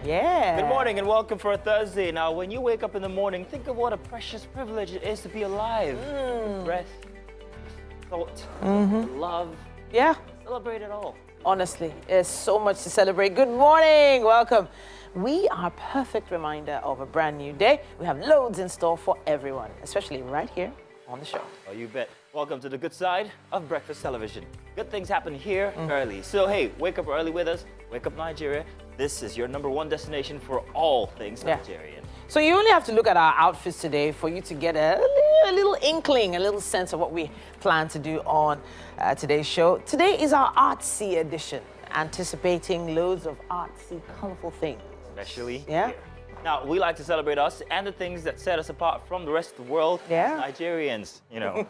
Yeah. Good morning and welcome for a Thursday. Now, when you wake up in the morning, think of what a precious privilege it is to be alive. Breath, thought, love. Yeah. Celebrate it all. Honestly, there's so much to celebrate. Good morning. Welcome. We are a perfect reminder of a brand new day. We have loads in store for everyone, especially right here on the show. Oh, you bet. Welcome to the good side of breakfast television. Good things happen here early. So, hey, wake up early with us. Wake up Nigeria. This is your #1 destination for all things Nigerian. So you only have to look at our outfits today for you to get a little inkling, a little sense of what we plan to do on today's show. Today is our artsy edition, anticipating loads of artsy, colorful things. Especially here. Now, we like to celebrate us and the things that set us apart from the rest of the world. Yeah. Nigerians, you know.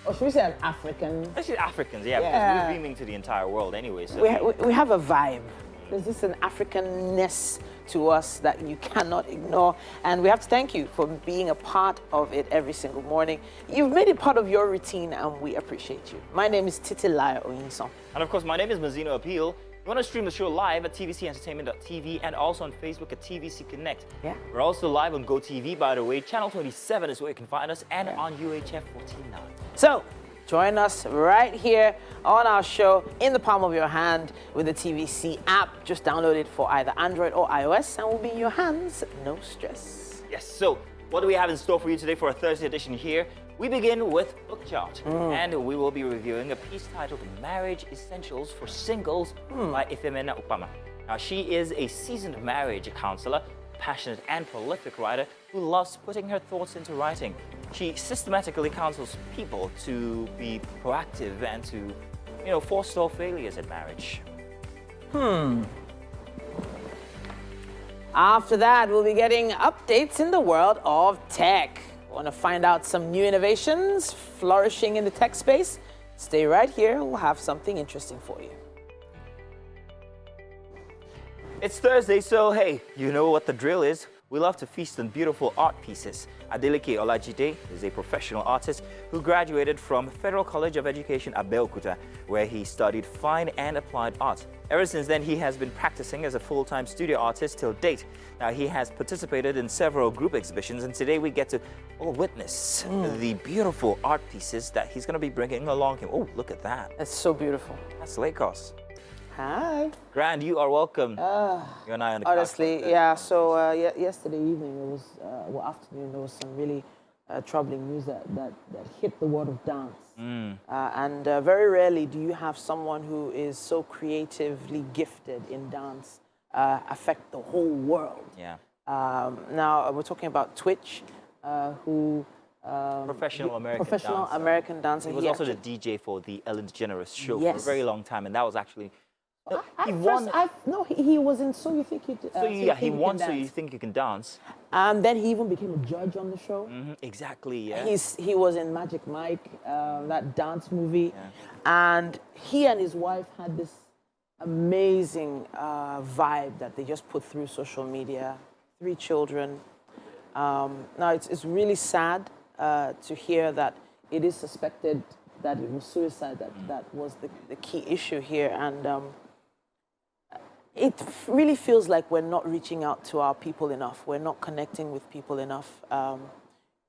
Or should we say an African? Especially Africans, because we're beaming to the entire world anyway. So We have a vibe. There's just an Africanness to us that you cannot ignore. And we have to thank you for being a part of it every single morning. You've made it part of your routine and we appreciate you. My name is Titilaya Oyinson. And of course, my name is Mazino Appeal. You want to stream the show live at tvcentertainment.tv and also on Facebook at TVC Connect. Yeah. We're also live on GOTV, by the way. Channel 27 is where you can find us, and on UHF 49. So, join us right here on our show in the palm of your hand with the TVC app. Just download it for either Android or iOS and we'll be in your hands, no stress. Yes, so what do we have in store for you today for a Thursday edition here? We begin with Book Chart, and we will be reviewing a piece titled Marriage Essentials for Singles by Ifemena Upama. Now, she is a seasoned marriage counselor, passionate and prolific writer who loves putting her thoughts into writing. She systematically counsels people to be proactive and to, forestall failures in marriage. After that, we'll be getting updates in the world of tech. Want to find out some new innovations flourishing in the tech space? Stay right here. We'll have something interesting for you. It's Thursday, so hey, you know what the drill is. We love to feast on beautiful art pieces. Adeleke Olajide is a professional artist who graduated from Federal College of Education Abeokuta, where he studied fine and applied art. Ever since then, he has been practicing as a full-time studio artist till date. Now, he has participated in several group exhibitions, and today we get to witness the beautiful art pieces that he's going to be bringing along him. Oh, look at that. That's so beautiful. That's Lakos. Hi. Grand, you are welcome. You and I on the Honestly, couch. yeah. So yesterday evening, it was afternoon. There was some really troubling news that hit the world of dance. And very rarely do you have someone who is so creatively gifted in dance affect the whole world. Yeah. Now we're talking about Twitch, who. Professional American dancer. He was also the DJ for the Ellen DeGeneres show for a very long time, and that was actually. He was in So You Think You Can he won So You Think You Can Dance. And then he even became a judge on the show. Exactly, yeah. He was in Magic Mike, that dance movie. Yeah. And he and his wife had this amazing vibe that they just put through social media. 3 children. Now, it's really sad to hear that it is suspected that it was suicide that was the key issue here. And it really feels like we're not reaching out to our people enough. We're not connecting with people enough.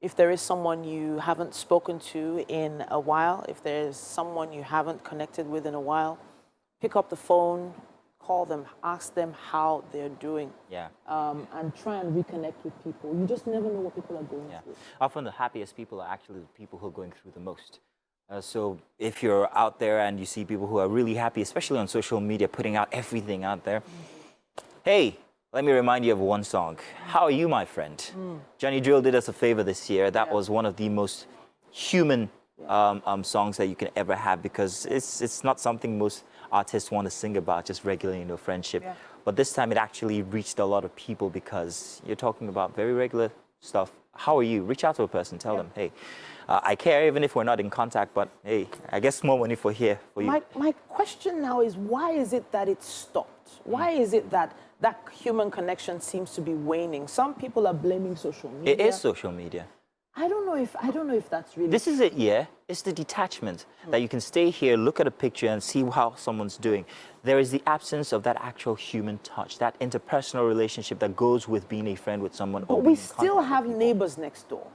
If there is someone you haven't spoken to in a while, if there's someone you haven't connected with in a while, pick up the phone, call them, ask them how they're doing. Yeah. And try and reconnect with people. You just never know what people are going through. Often the happiest people are actually the people who are going through the most. So if you're out there and you see people who are really happy, especially on social media, putting out everything out there, hey, let me remind you of one song. How Are You, My Friend? Johnny Drill did us a favor this year. That was one of the most human songs that you can ever have, because it's not something most artists want to sing about, just regular, friendship. Yeah. But this time it actually reached a lot of people because you're talking about very regular stuff. How are you? Reach out to a person, tell them, hey, I care even if we're not in contact, but hey, I guess more money for you. My question now is, why is it that it stopped? Why is it that human connection seems to be waning? Some people are blaming social media. It is social media. I don't know if that's really. This is it, yeah. It's the detachment that you can stay here, look at a picture, and see how someone's doing. There is the absence of that actual human touch, that interpersonal relationship that goes with being a friend with someone. But we still have neighbors next door.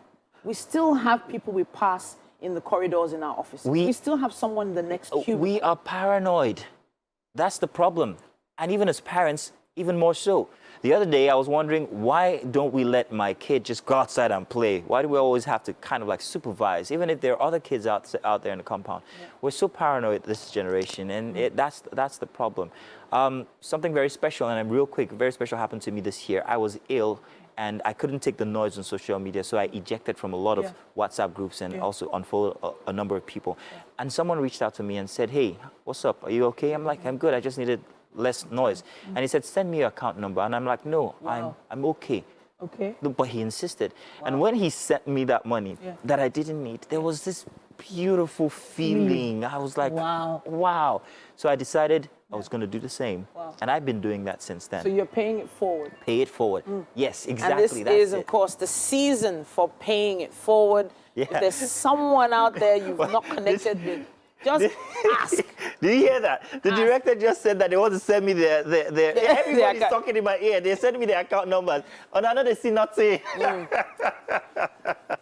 We still have people we pass in the corridors in our offices. We still have someone in the next queue. We are paranoid. That's the problem. And even as parents, even more so. The other day, I was wondering, why don't we let my kid just go outside and play? Why do we always have to kind of like supervise, even if there are other kids out there in the compound? Yeah. We're so paranoid, this generation, and that's the problem. Something very special, and real quick, very special happened to me this year. I was ill, and I couldn't take the noise on social media, so I ejected from a lot of WhatsApp groups and also unfollowed a number of people. Yeah. And someone reached out to me and said, hey, what's up? Are you okay? I'm like, I'm good. I just needed less noise. And he said, send me your account number. And I'm like, no, I'm okay. Okay. But he insisted. And when he sent me that money that I didn't need, there was this beautiful feeling. I was like, wow. So I decided I was going to do the same. Wow. And I've been doing that since then. So you're paying it forward. Pay it forward. Yes, exactly. And this is, of course, the season for paying it forward. Yeah. If there's someone out there you've not connected with, just ask. Did you hear that? The director just said that they want to send me everybody's talking in my ear. They send me their account numbers. And I know they see nothing.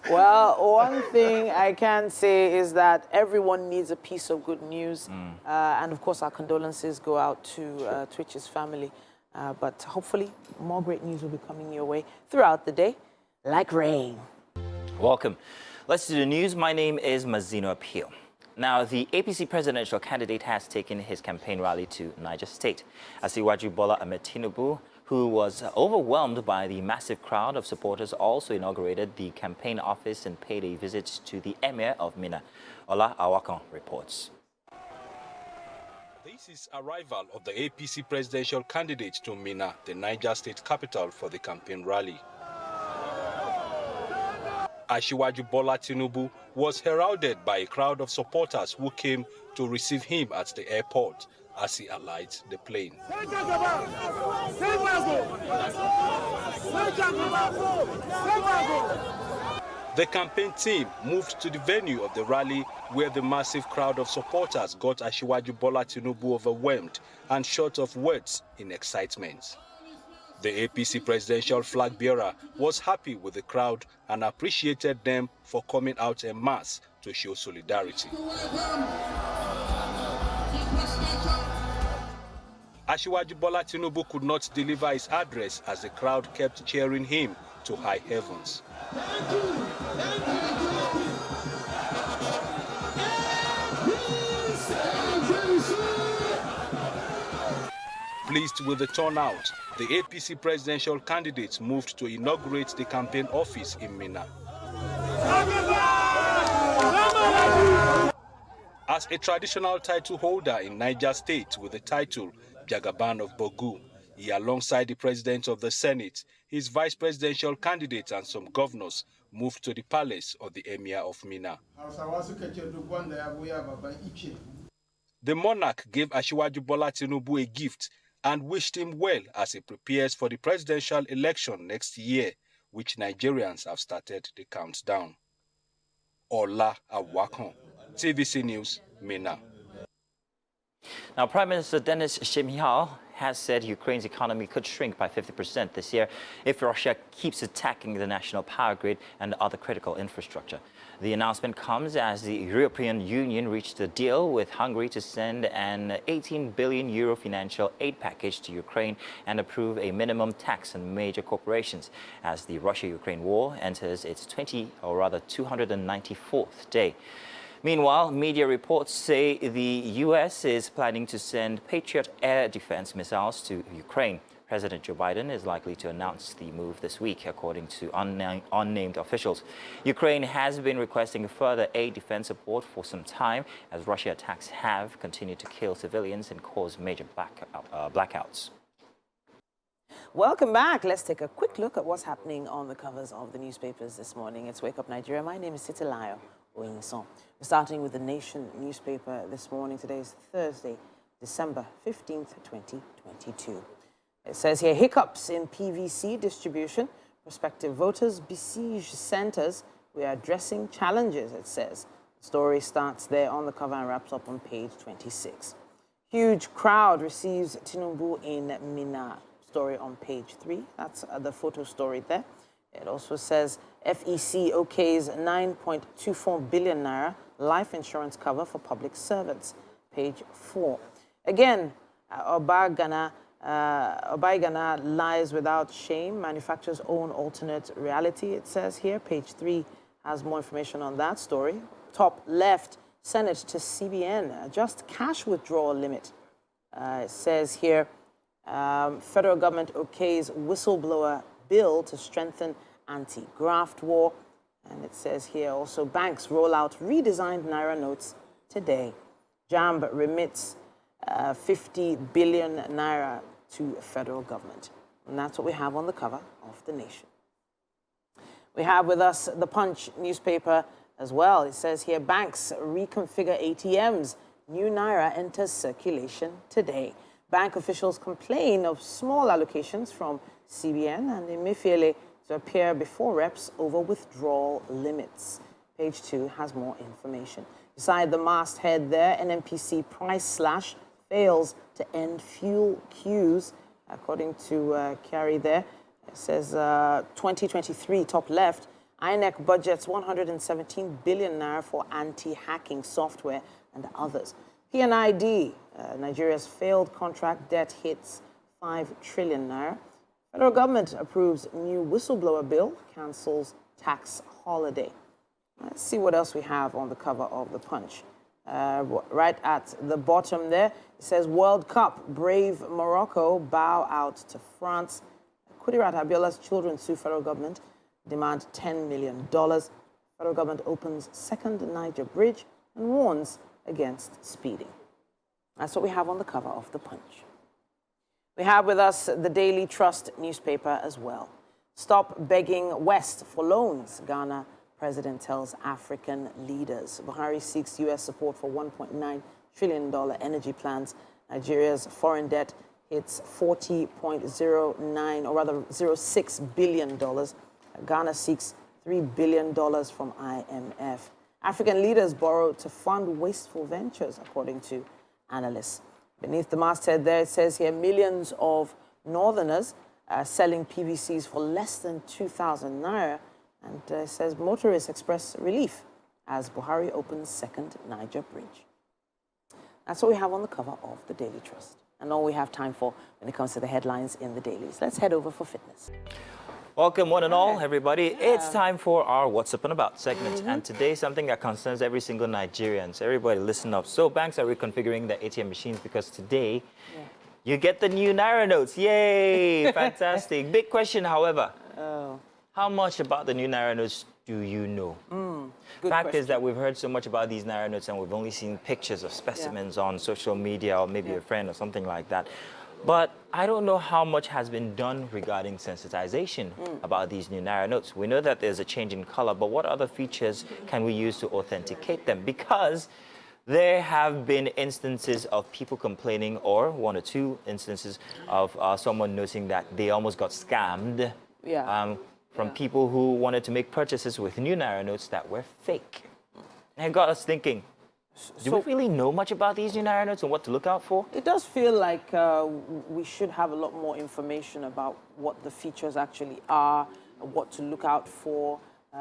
Well, one thing I can say is that everyone needs a piece of good news. And of course, our condolences go out to Twitch's family. But hopefully, more great news will be coming your way throughout the day, like rain. Welcome. Let's do the news. My name is Mazino Appeal. Now, the APC presidential candidate has taken his campaign rally to Niger State. Asiwaju Bola Ahmed Tinubu, who was overwhelmed by the massive crowd of supporters, also inaugurated the campaign office and paid a visit to the Emir of Minna. Ola Awakan reports. This is arrival of the APC presidential candidate to Minna, the Niger State capital, for the campaign rally. Asiwaju Bola Tinubu was heralded by a crowd of supporters who came to receive him at the airport as he alights the plane. The campaign team moved to the venue of the rally, where the massive crowd of supporters got Asiwaju Bola Tinubu overwhelmed and short of words in excitement. The APC presidential flag bearer was happy with the crowd and appreciated them for coming out en masse to show solidarity. Asiwaju Bola Tinubu could not deliver his address as the crowd kept cheering him to high heavens. Pleased with the turnout, the APC presidential candidates moved to inaugurate the campaign office in Minna. As a traditional title holder in Niger State with the title Jagaban of Bogu, he, alongside the President of the Senate, his vice presidential candidate and some governors, moved to the palace of the Emir of Minna. The monarch gave Asiwaju Bola Tinubu a gift and wished him well as he prepares for the presidential election next year, which Nigerians have started the countdown. Ola Awakon, TVC News, Minna. Now, Prime Minister Denis Shmyhal has said Ukraine's economy could shrink by 50% this year if Russia keeps attacking the national power grid and other critical infrastructure. The announcement comes as the European Union reached a deal with Hungary to send an 18 billion euro financial aid package to Ukraine and approve a minimum tax on major corporations as the Russia-Ukraine war enters its 294th day. Meanwhile, media reports say the U.S. is planning to send Patriot air defense missiles to Ukraine. President Joe Biden is likely to announce the move this week, according to unnamed officials. Ukraine has been requesting further air defense support for some time, as Russia attacks have continued to kill civilians and cause major blackouts. Welcome back. Let's take a quick look at what's happening on the covers of the newspapers this morning. It's Wake Up Nigeria. My name is Titilayo Oyinson. We're starting with the Nation newspaper this morning. Today is Thursday, December 15th, 2022. It says here, hiccups in PVC distribution. Prospective voters besiege centers we are addressing challenges, it says. The story starts there on the cover and wraps up on page 26. Huge crowd receives Tinubu in Mina. Story on page 3. That's the photo story there. It also says FEC okays 9.24 billion naira life insurance cover for public servants. Page 4. Again, Obaigana lies without shame, manufacturers own alternate reality, it says here. Page 3 has more information on that story. Top left, Senate to CBN, adjust cash withdrawal limit. It says here, federal government okays whistleblower bill to strengthen anti-graft war. And it says here also, banks roll out redesigned Naira notes today. JAMB remits 50 billion Naira to federal government. And that's what we have on the cover of The Nation. We have with us the Punch newspaper as well. It says here, banks reconfigure ATMs. New Naira enters circulation today. Bank officials complain of small allocations from CBN and Emefiele to appear before reps over withdrawal limits. Page 2 has more information. Beside the masthead there, NNPC price slash fails to end fuel queues, according to Carrie there. It says 2023, top left, INEC budgets 117 billion naira for anti-hacking software and others. PNID, Nigeria's failed contract debt hits 5 trillion naira. Federal government approves new whistleblower bill, cancels tax holiday. Let's see what else we have on the cover of the Punch. Right at the bottom there, it says World Cup, brave Morocco bow out to France. Kudirat Abiola's children sue federal government, demand $10 million. Federal government opens second Niger bridge and warns against speeding. That's what we have on the cover of the Punch. We have with us the Daily Trust newspaper as well. Stop begging West for loans, Ghana president tells African leaders. Buhari seeks U.S. support for $1.9 trillion energy plans. Nigeria's foreign debt hits $40.09, or rather $06 billion. Ghana seeks $3 billion from IMF. African leaders borrow to fund wasteful ventures, according to analysts. Beneath the masthead there, it says here, millions of northerners selling PVCs for less than 2,000 naira. And it says motorists express relief as Buhari opens second Niger bridge. That's what we have on the cover of the Daily Trust. And all we have time for when it comes to the headlines in the dailies. Let's head over for fitness. Welcome, one and all, everybody. Yeah. It's time for our What's Up and About segment. And today, something that concerns every single Nigerian. So everybody listen up. So banks are reconfiguring their ATM machines because today, you get the new Naira notes. Yay! Fantastic. Big question, however. How much about the new Naira notes do you know? Fact is that we've heard so much about these Naira notes and we've only seen pictures of specimens on social media or maybe a friend or something like that. But I don't know how much has been done regarding sensitization about these new Naira notes. We know that there's a change in color, but what other features can we use to authenticate them? Because there have been instances of people complaining, or one or two instances of someone noticing that they almost got scammed from people who wanted to make purchases with new Naira notes that were fake. And it got us thinking, do we really know much about these new Naira notes and what to look out for? It does feel like we should have a lot more information about what the features actually are, what to look out for,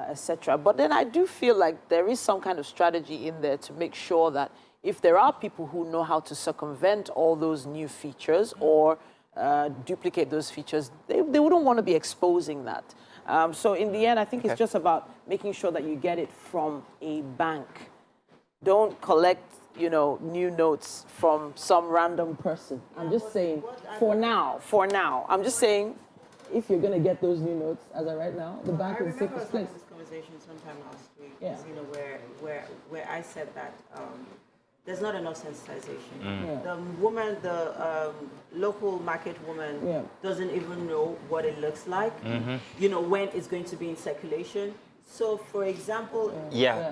etc. But then I do feel like there is some kind of strategy in there to make sure that if there are people who know how to circumvent all those new features or duplicate those features, they wouldn't want to be exposing that. So in the end, I think it's just about making sure that you get it from a bank. Don't collect, new notes from some random person. I'm just saying, for now. I'm just saying, if you're going to get those new notes, as of right now, the bank is the safest place. I remember this conversation sometime last week, where I said that there's not enough sensitization. The woman, the local market woman, doesn't even know what it looks like, when it's going to be in circulation. So, for example,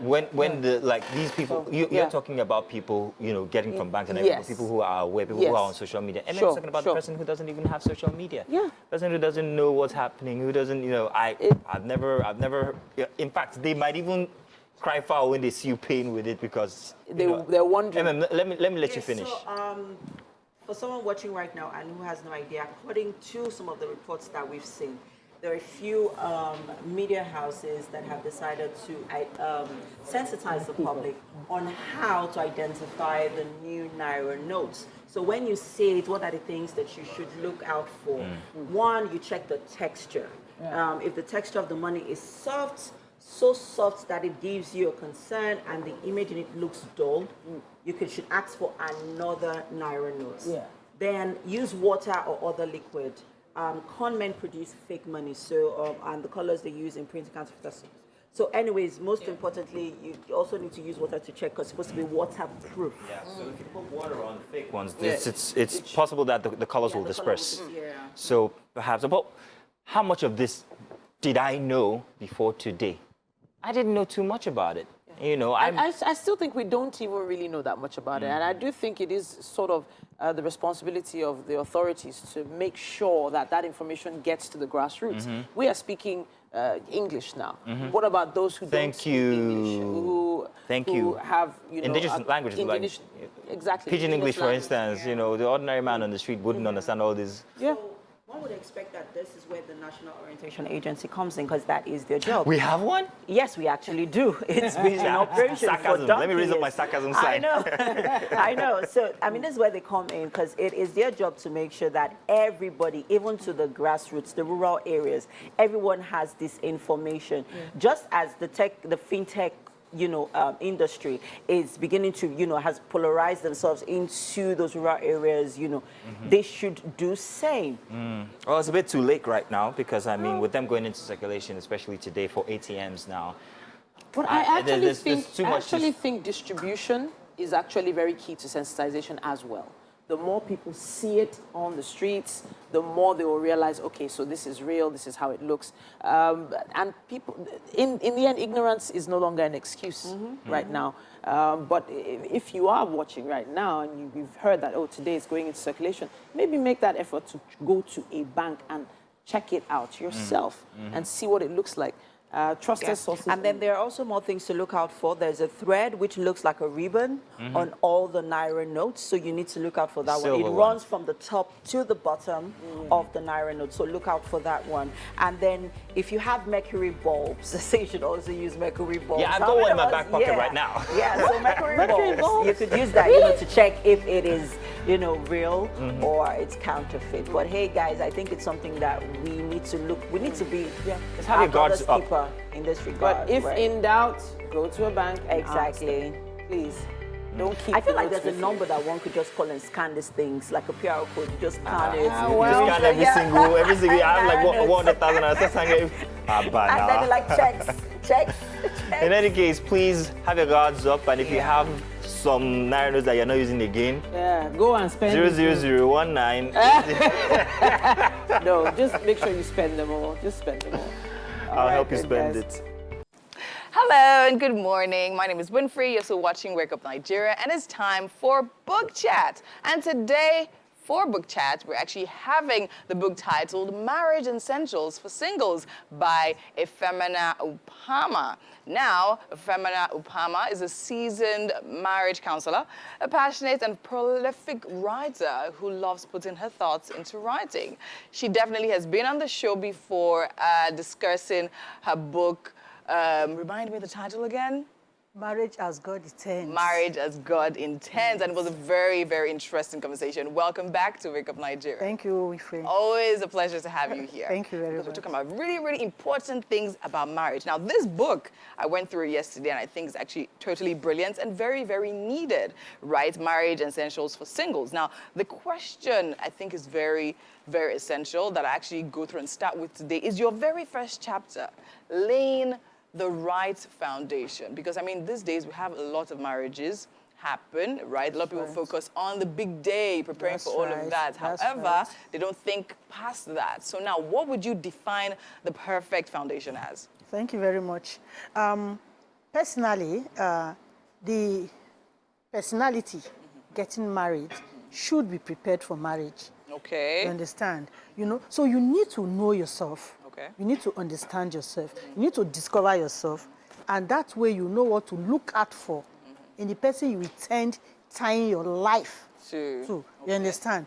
when the like these people, you're talking about people, getting from banks and everything, people who are aware, people who are on social media, and then you're talking about the person who doesn't even have social media, person who doesn't know what's happening, who doesn't, I've never, in fact, they might even cry foul when they see you paying with it because they're wondering. Let me let you finish. So, for someone watching right now and who has no idea, according to some of the reports that we've seen, there are a few media houses that have decided to sensitize the public on how to identify the new Naira notes. So when you see it, what are the things that you should look out for? One, you check the texture. If the texture of the money is soft, so soft that it gives you a concern and the image in it looks dull, you should ask for another Naira note. Then use water or other liquid. Con men produce fake money, so and the colors they use in printing counterfeit. So anyways, most importantly, you also need to use water to check because it's supposed to be waterproof. Yeah, so if you put water on the fake ones, it's possible that the colors will disperse. So perhaps, about how much of this did I know before today? I didn't know too much about it. I still think we don't even really know that much about it. And I do think it is sort of the responsibility of the authorities to make sure that that information gets to the grassroots. We are speaking English now. What about those who don't speak English? Who have, indigenous languages, exactly. Pidgin English, for instance, the ordinary man on the street wouldn't understand all this. So one would expect that this is where the National Orientation Agency comes in because that is their job. We have one? Yes, we actually do. It's been in operation for donkeys. Let me raise up my sarcasm sign. I know. I know. So, this is where they come in because it is their job to make sure that everybody, even to the grassroots, the rural areas, everyone has this information. Just as the fintech industry is beginning to, has polarized themselves into those rural areas, they should do same. Well, it's a bit too late right now because, with them going into circulation, especially today for ATMs now. But I actually think distribution is actually very key to sensitization as well. The more people see it on the streets, the more they will realize, okay, so this is real, this is how it looks. And people, in the end, ignorance is no longer an excuse right now. But if you are watching right now and you've heard that, today it's going into circulation, maybe make that effort to go to a bank and check it out yourself and see what it looks like. Trusted sources. And then there are also more things to look out for. There's a thread which looks like a ribbon on all the Naira notes, so you need to look out for that one. It runs from the top to the bottom of the Naira note, so look out for that one. And then if you have mercury bulbs, so you should also use mercury bulbs. Yeah, I've got one in my back pocket right now. Yeah, so mercury bulbs, you could use that to check if it is real or it's counterfeit. But hey guys, I think it's something that we need to be just have your guards up in this regard. But if in doubt, go to a bank. Exactly. Please. Don't keep. I feel like there's a number that one could just call and scan these things, like a PR code. You just scan it. Just scan every single. I have like 100,000. And then they're like checks. In any case, please have your guards up, and if you have some Naira notes that you're not using again, go and spend 00019. No, just make sure you spend them all. Just spend them all. I'll help you spend it. Hello and good morning. My name is Winfrey. You're still watching Wake Up Nigeria, and it's time for Book Chat. And today, for Book Chat, we're actually having the book titled Marriage Essentials for Singles by Ifemina Upama. Now, Ifemina Upama is a seasoned marriage counselor, a passionate and prolific writer who loves putting her thoughts into writing. She definitely has been on the show before discussing her book. Remind me the title again? Marriage as God Intends. Marriage as God Intends. And it was a very, very interesting conversation. Welcome back to Wake Up Nigeria. Thank you, Winfrey. Always a pleasure to have you here. Thank you very much. We're talking about really, really important things about marriage. Now, this book, I went through it yesterday, and I think it's actually totally brilliant and very, very needed, right? Marriage Essentials for Singles. Now, the question I think is very, very essential that I actually go through and start with today is your very first chapter, laying the right foundation. Because, these days we have a lot of marriages happen, right? A lot of people focus on the big day, preparing for all of that. However, they don't think past that. So now, what would you define the perfect foundation as? Thank you very much. Personally, the personality getting married should be prepared for marriage. Okay. You understand? You know, so you need to know yourself. Okay. You need to understand yourself. You need to discover yourself. And that way you know what to look out for in the person you intend tying your life to. You understand?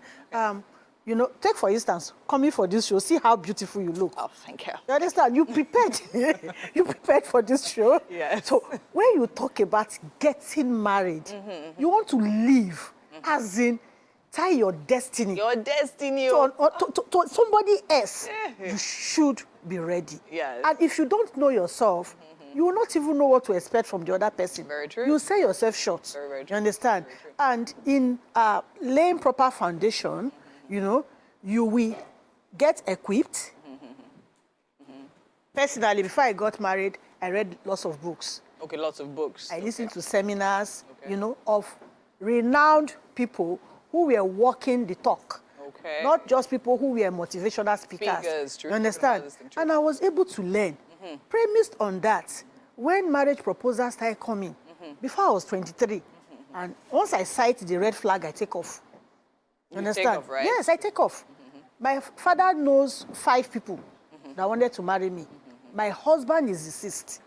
You know, take for instance, coming for this show, see how beautiful you look. Oh, thank you. You understand? You prepared. You prepared for this show. Yes. So when you talk about getting married, you want to live, as in tie your destiny. Your destiny. To somebody else. You should be ready. Yes. And if you don't know yourself, you will not even know what to expect from the other person. Very true. You sell yourself short. Very, very true. You understand? Very true. And in laying proper foundation, you know, you will get equipped. Personally, before I got married, I read lots of books. Okay, lots of books. I listened to seminars, you know, of renowned people who were walking the talk. Okay. Not just people who were motivational speakers. True. You understand? True. And I was able to learn. Premised on that, when marriage proposals started coming, before I was 23, and once I sight the red flag, I take off. You understand? Take off, right? Yes, I take off. My father knows 5 people that wanted to marry me. My husband is deceased.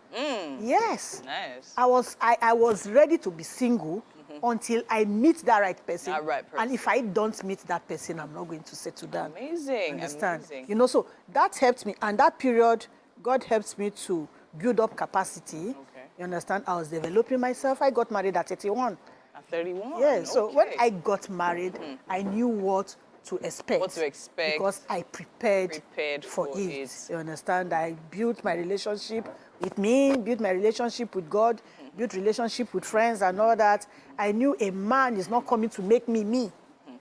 Yes. Nice. I was ready to be single until I meet that right person. That right person. And if I don't meet that person, I'm not going to settle down. Amazing. Understand? Amazing. You know, so that helped me. And that period, God helped me to build up capacity. Okay. You understand? I was developing myself. I got married at 31. At 31. Yeah, so when Okay. I got married, I knew what to expect. What to expect. Because I prepared for for it. it. You understand? I built my relationship with me, built my relationship with God, built relationship with friends and all that. I knew a man is not coming to make me me.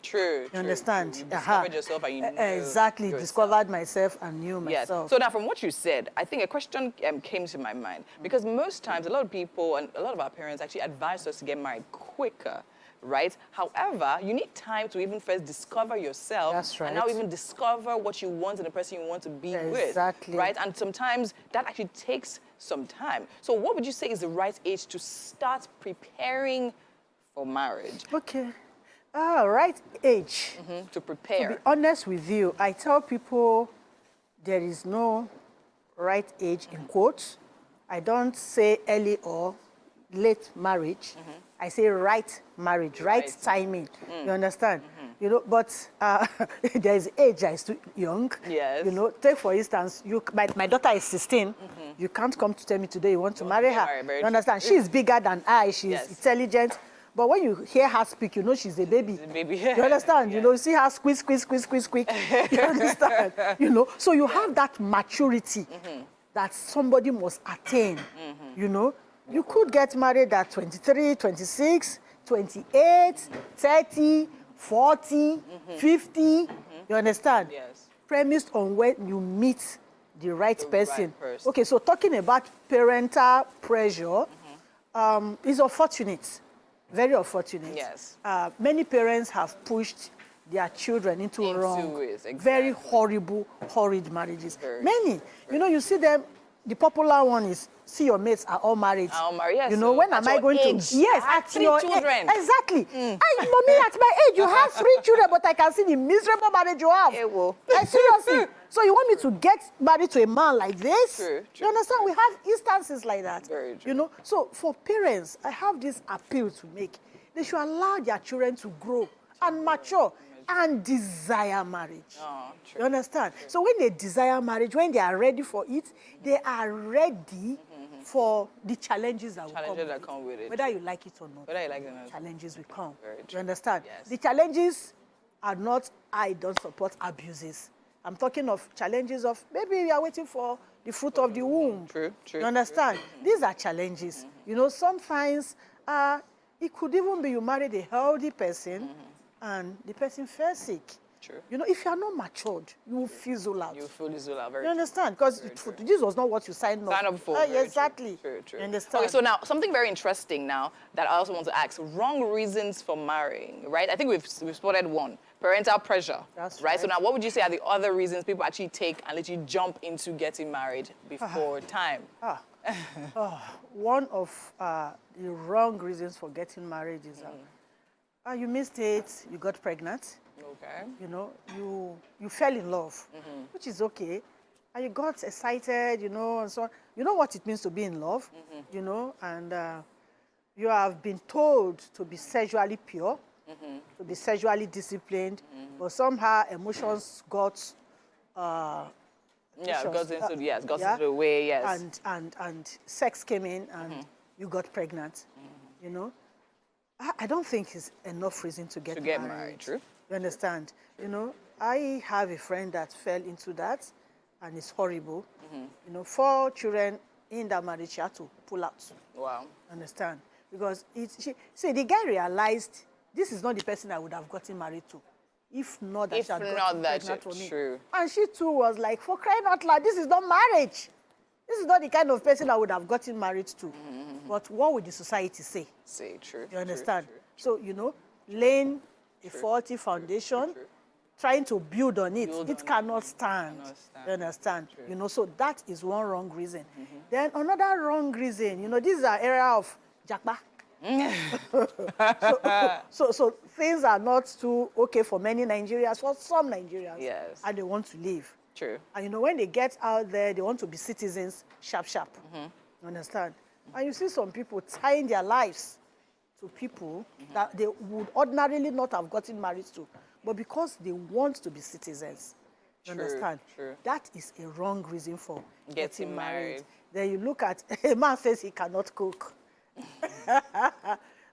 True. You understand? You discovered yourself and you knew Exactly. yourself. Discovered myself and knew Yes. myself. So now from what you said, I think a question came to my mind. Because most times, a lot of people and a lot of our parents actually advise us to get married quicker, right? However, you need time to even first discover yourself. That's right. And now even discover what you want in the person you want to be with. Exactly. Right? And sometimes that actually takes some time. So what would you say is the right age to start preparing for marriage? Okay. Right age. To prepare. To be honest with you, I tell people there is no right age in quotes. I don't say early or late marriage. I say right marriage, right timing. You understand? You know, but there is age I still young. Yes. You know, take for instance, my daughter is 16. You can't come to tell me today you want to marry her. marry, very You understand? She's bigger than I. She's Yes. intelligent. But when you hear her speak, you know she's a baby. baby. You understand? You know, you see her squeak, squeak, squeak, squeak, squeak. You understand? You know, so you have that maturity that somebody must attain. You know, you could get married at 23, 26, 28, 30, 40, 50. You understand? Yes. Premised on when you meet the right person. person. Okay, so talking about parental pressure is unfortunate. Very unfortunate. Yes. Many parents have pushed their children into wrong, it, very exactly. horrible, horrid marriages. Very Many. You know, you see them, the popular one is, see your mates are all married. All married, yes, You know, so when at am I your going age, to? Yes, I have at 3 your children. age. Exactly. Mommy, at my age, you have 3 children, but I can see the miserable marriage you have. Ewo. Seriously. So you want me to get married to a man like this? True, You understand? We have instances like that. Very true. You know, so for parents, I have this appeal to make. They should allow their children to grow and mature and desire marriage. Oh, true. You understand? So when they desire marriage, when they are ready for it, they are ready for the challenges that will come with it. Whether you like it or not. Whether you like them or not. Challenges will come. Very true. You understand? Yes. The challenges are not, I don't support abuses. I'm talking of challenges of maybe you are waiting for the fruit of the womb. True, true, You understand? These are challenges. You know, sometimes it could even be you married a healthy person and the person fell sick. True. You know, if you are not matured, you will fizzle out. You fully Zola, very You understand? Because this was not what you signed up. Sign up for. Yeah, very exactly. True, true. You understand? Okay, so now something very interesting now that I also want to ask: wrong reasons for marrying, right? I think we've spotted one. Parental pressure. That's right. So right. now, what would you say are the other reasons people actually take and literally jump into getting married before time? One of the wrong reasons for getting married is you missed it, you got pregnant, Okay. you know, you fell in love, which is okay, and you got excited, you know, and so on. You know what it means to be in love, you know, and you have been told to be sexually pure, to be sexually disciplined, but somehow emotions got Yeah, it goes into yeah, into the way, yes. and sex came in and you got pregnant, you know. I don't think it's enough reason to get married, true. You understand? You know, I have a friend that fell into that and it's horrible. You know, 4 children in that marriage, she had to pull out. Wow. Understand? Because the guy realized this is not the person I would have gotten married to. If not that she had gotten pregnant for me. True. And she too was like, for crying out loud, this is not marriage. This is not the kind of person I would have gotten married to. But what would the society say? Say true. You understand? So, you know, laying a faulty foundation, trying to build on it, it cannot stand. You understand? True. You know, so that is one wrong reason. Then another wrong reason, you know, this is an era of jakba. so things are not too okay for many Nigerians, for some Nigerians. Yes. And they want to leave. True. And you know, when they get out there, they want to be citizens sharp. You understand? And you see some people tying their lives to people that they would ordinarily not have gotten married to, but because they want to be citizens. You understand? True. That is a wrong reason for getting married. married. Then you look at a man says he cannot cook.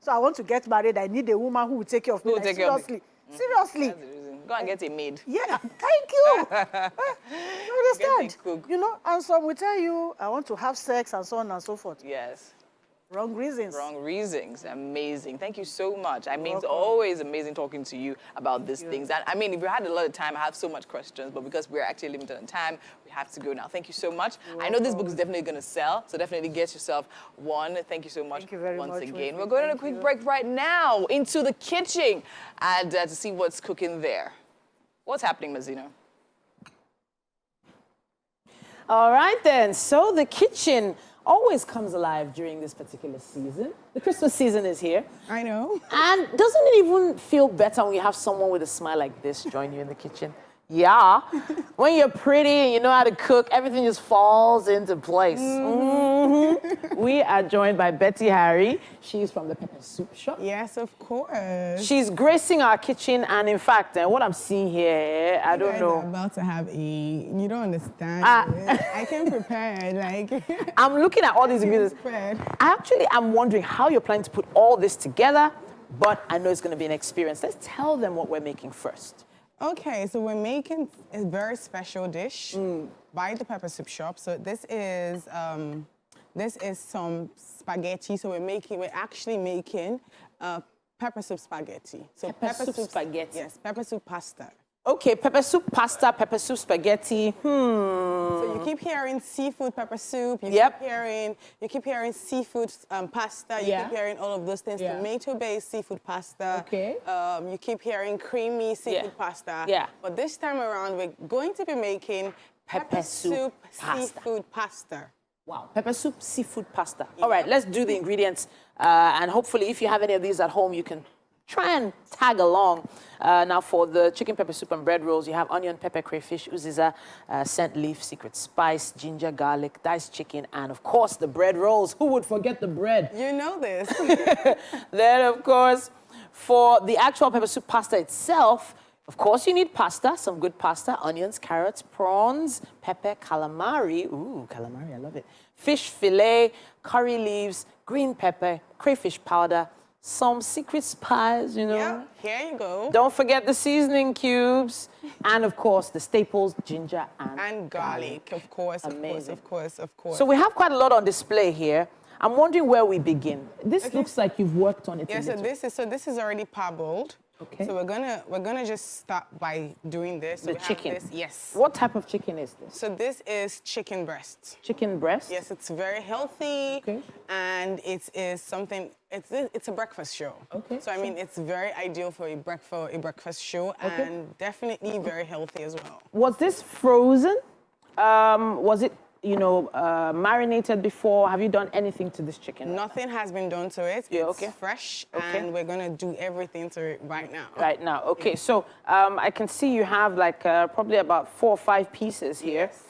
So I want to get married. I need a woman who will take care of me. Who will Like, take care of me. seriously. That's the reason. Go and get a maid. Yeah, thank you. You understand? Get me cook. You know, and some will tell you, I want to have sex and so on and so forth. Yes. Wrong reasons. Wrong reasons. Amazing. Thank you so much. I mean, it's welcome. always amazing talking to you about these things. And I mean, if we had a lot of time, I have so much questions, but because we're actually limited on time, we have to go now. Thank you so much. I know this book is definitely going to sell, so definitely get yourself one. Thank you so much Thank you very once much, again. Winfrey. We're going on a Thank quick you. break right now into the kitchen and to see what's cooking there. What's happening, Mazina? All right then, so the kitchen always comes alive during this particular season. The Christmas season is here. I know. And doesn't it even feel better when you have someone with a smile like this join you in the kitchen? Yeah. When you're pretty and you know how to cook, everything just falls into place. We are joined by Betty Harry. She's from the Pepper Soup Shop. Yes, of course. She's gracing our kitchen, and in fact, what I'm seeing here, I don't You guys know. are about to have you don't understand. I can prepare, like. I'm looking at all these ingredients. Prepared. I'm wondering how you're planning to put all this together, but I know it's going to be an experience. Let's tell them what we're making first. Okay, so we're making a very special dish by the Pepper Soup Shop. So this is some spaghetti. So we're actually making pepper soup spaghetti. So Pepper soup spaghetti. Yes, pepper soup pasta. Okay, pepper soup pasta, pepper soup spaghetti. So you keep hearing seafood pepper soup. You Yep. keep hearing seafood pasta. You keep hearing all of those things. Yeah. Tomato-based seafood pasta. Okay. You keep hearing creamy seafood pasta. Yeah. But this time around, we're going to be making Pepper soup pasta. seafood pasta. Wow, pepper soup, seafood pasta. All right, let's do the ingredients. And hopefully, if you have any of these at home, you can try and tag along. Now, for the chicken pepper soup and bread rolls, you have onion, pepper, crayfish, uziza, scent leaf, secret spice, ginger, garlic, diced chicken, and of course, the bread rolls. Who would forget the bread? You know this. Then, of course, for the actual pepper soup pasta itself, of course, you need pasta, some good pasta, onions, carrots, prawns, pepper, calamari. Ooh, calamari, I love it. Fish fillet, curry leaves, green pepper, crayfish powder, some secret spice, you know. Yeah, here you go. Don't forget the seasoning cubes. And, of course, the staples, ginger And garlic, of course, Amazing. of course. So we have quite a lot on display here. I'm wondering where we begin. This looks like you've worked on it. Yeah, a little. so this is already parboiled. Okay. So we're gonna just start by doing this. So The we have chicken. this- yes. What type of chicken is this? So this is chicken breast. Chicken breast? Yes, it's very healthy, Okay. and it is something It's a breakfast show. Okay, So I mean, it's very ideal for a breakfast show, and definitely very healthy as well. Was this frozen? Was it, marinated before? Have you done anything to this chicken? Nothing has been done to it. Yeah, It's okay. fresh, Okay. and we're gonna do everything to it right now. Right now, okay. So I can see you have like probably about 4 or 5 pieces here. Yes.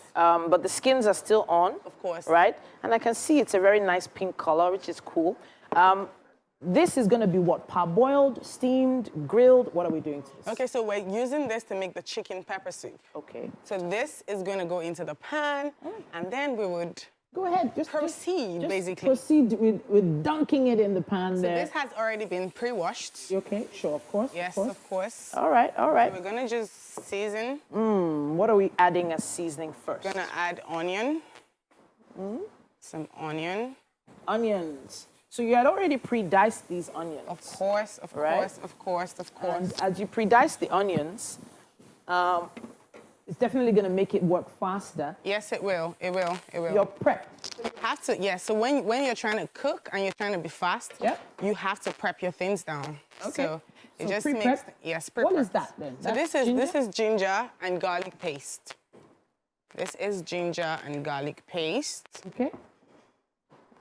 But the skins are still on. Of course. Right? And I can see it's a very nice pink color, which is cool. This is going to be what? Parboiled, steamed, grilled? What are we doing to this? Okay, so we're using this to make the chicken pepper soup. Okay. So this is gonna go into the pan, and then we would Go ahead. proceed, basically. Proceed with dunking it in the pan So there. this has already been pre-washed. Okay, sure, of course. Yes, Of course. of course. All right, all right. We're gonna just season. What are we adding as seasoning first? Gonna add onion. Some onion. Onions. So you had already pre-diced these onions. Of course, of Right. course, of course, of course. And as you pre-dice the onions, it's definitely going to make it work faster. Yes, it will. It will. It will. Your prep. You have to. Yeah. So when you're trying to cook and you're trying to be fast, Yep. you have to prep your things down. Okay. So it So just pre-prep? makes yes. Pre-prep. What is that then? So That's this is ginger and garlic paste. This is ginger and garlic paste. Okay.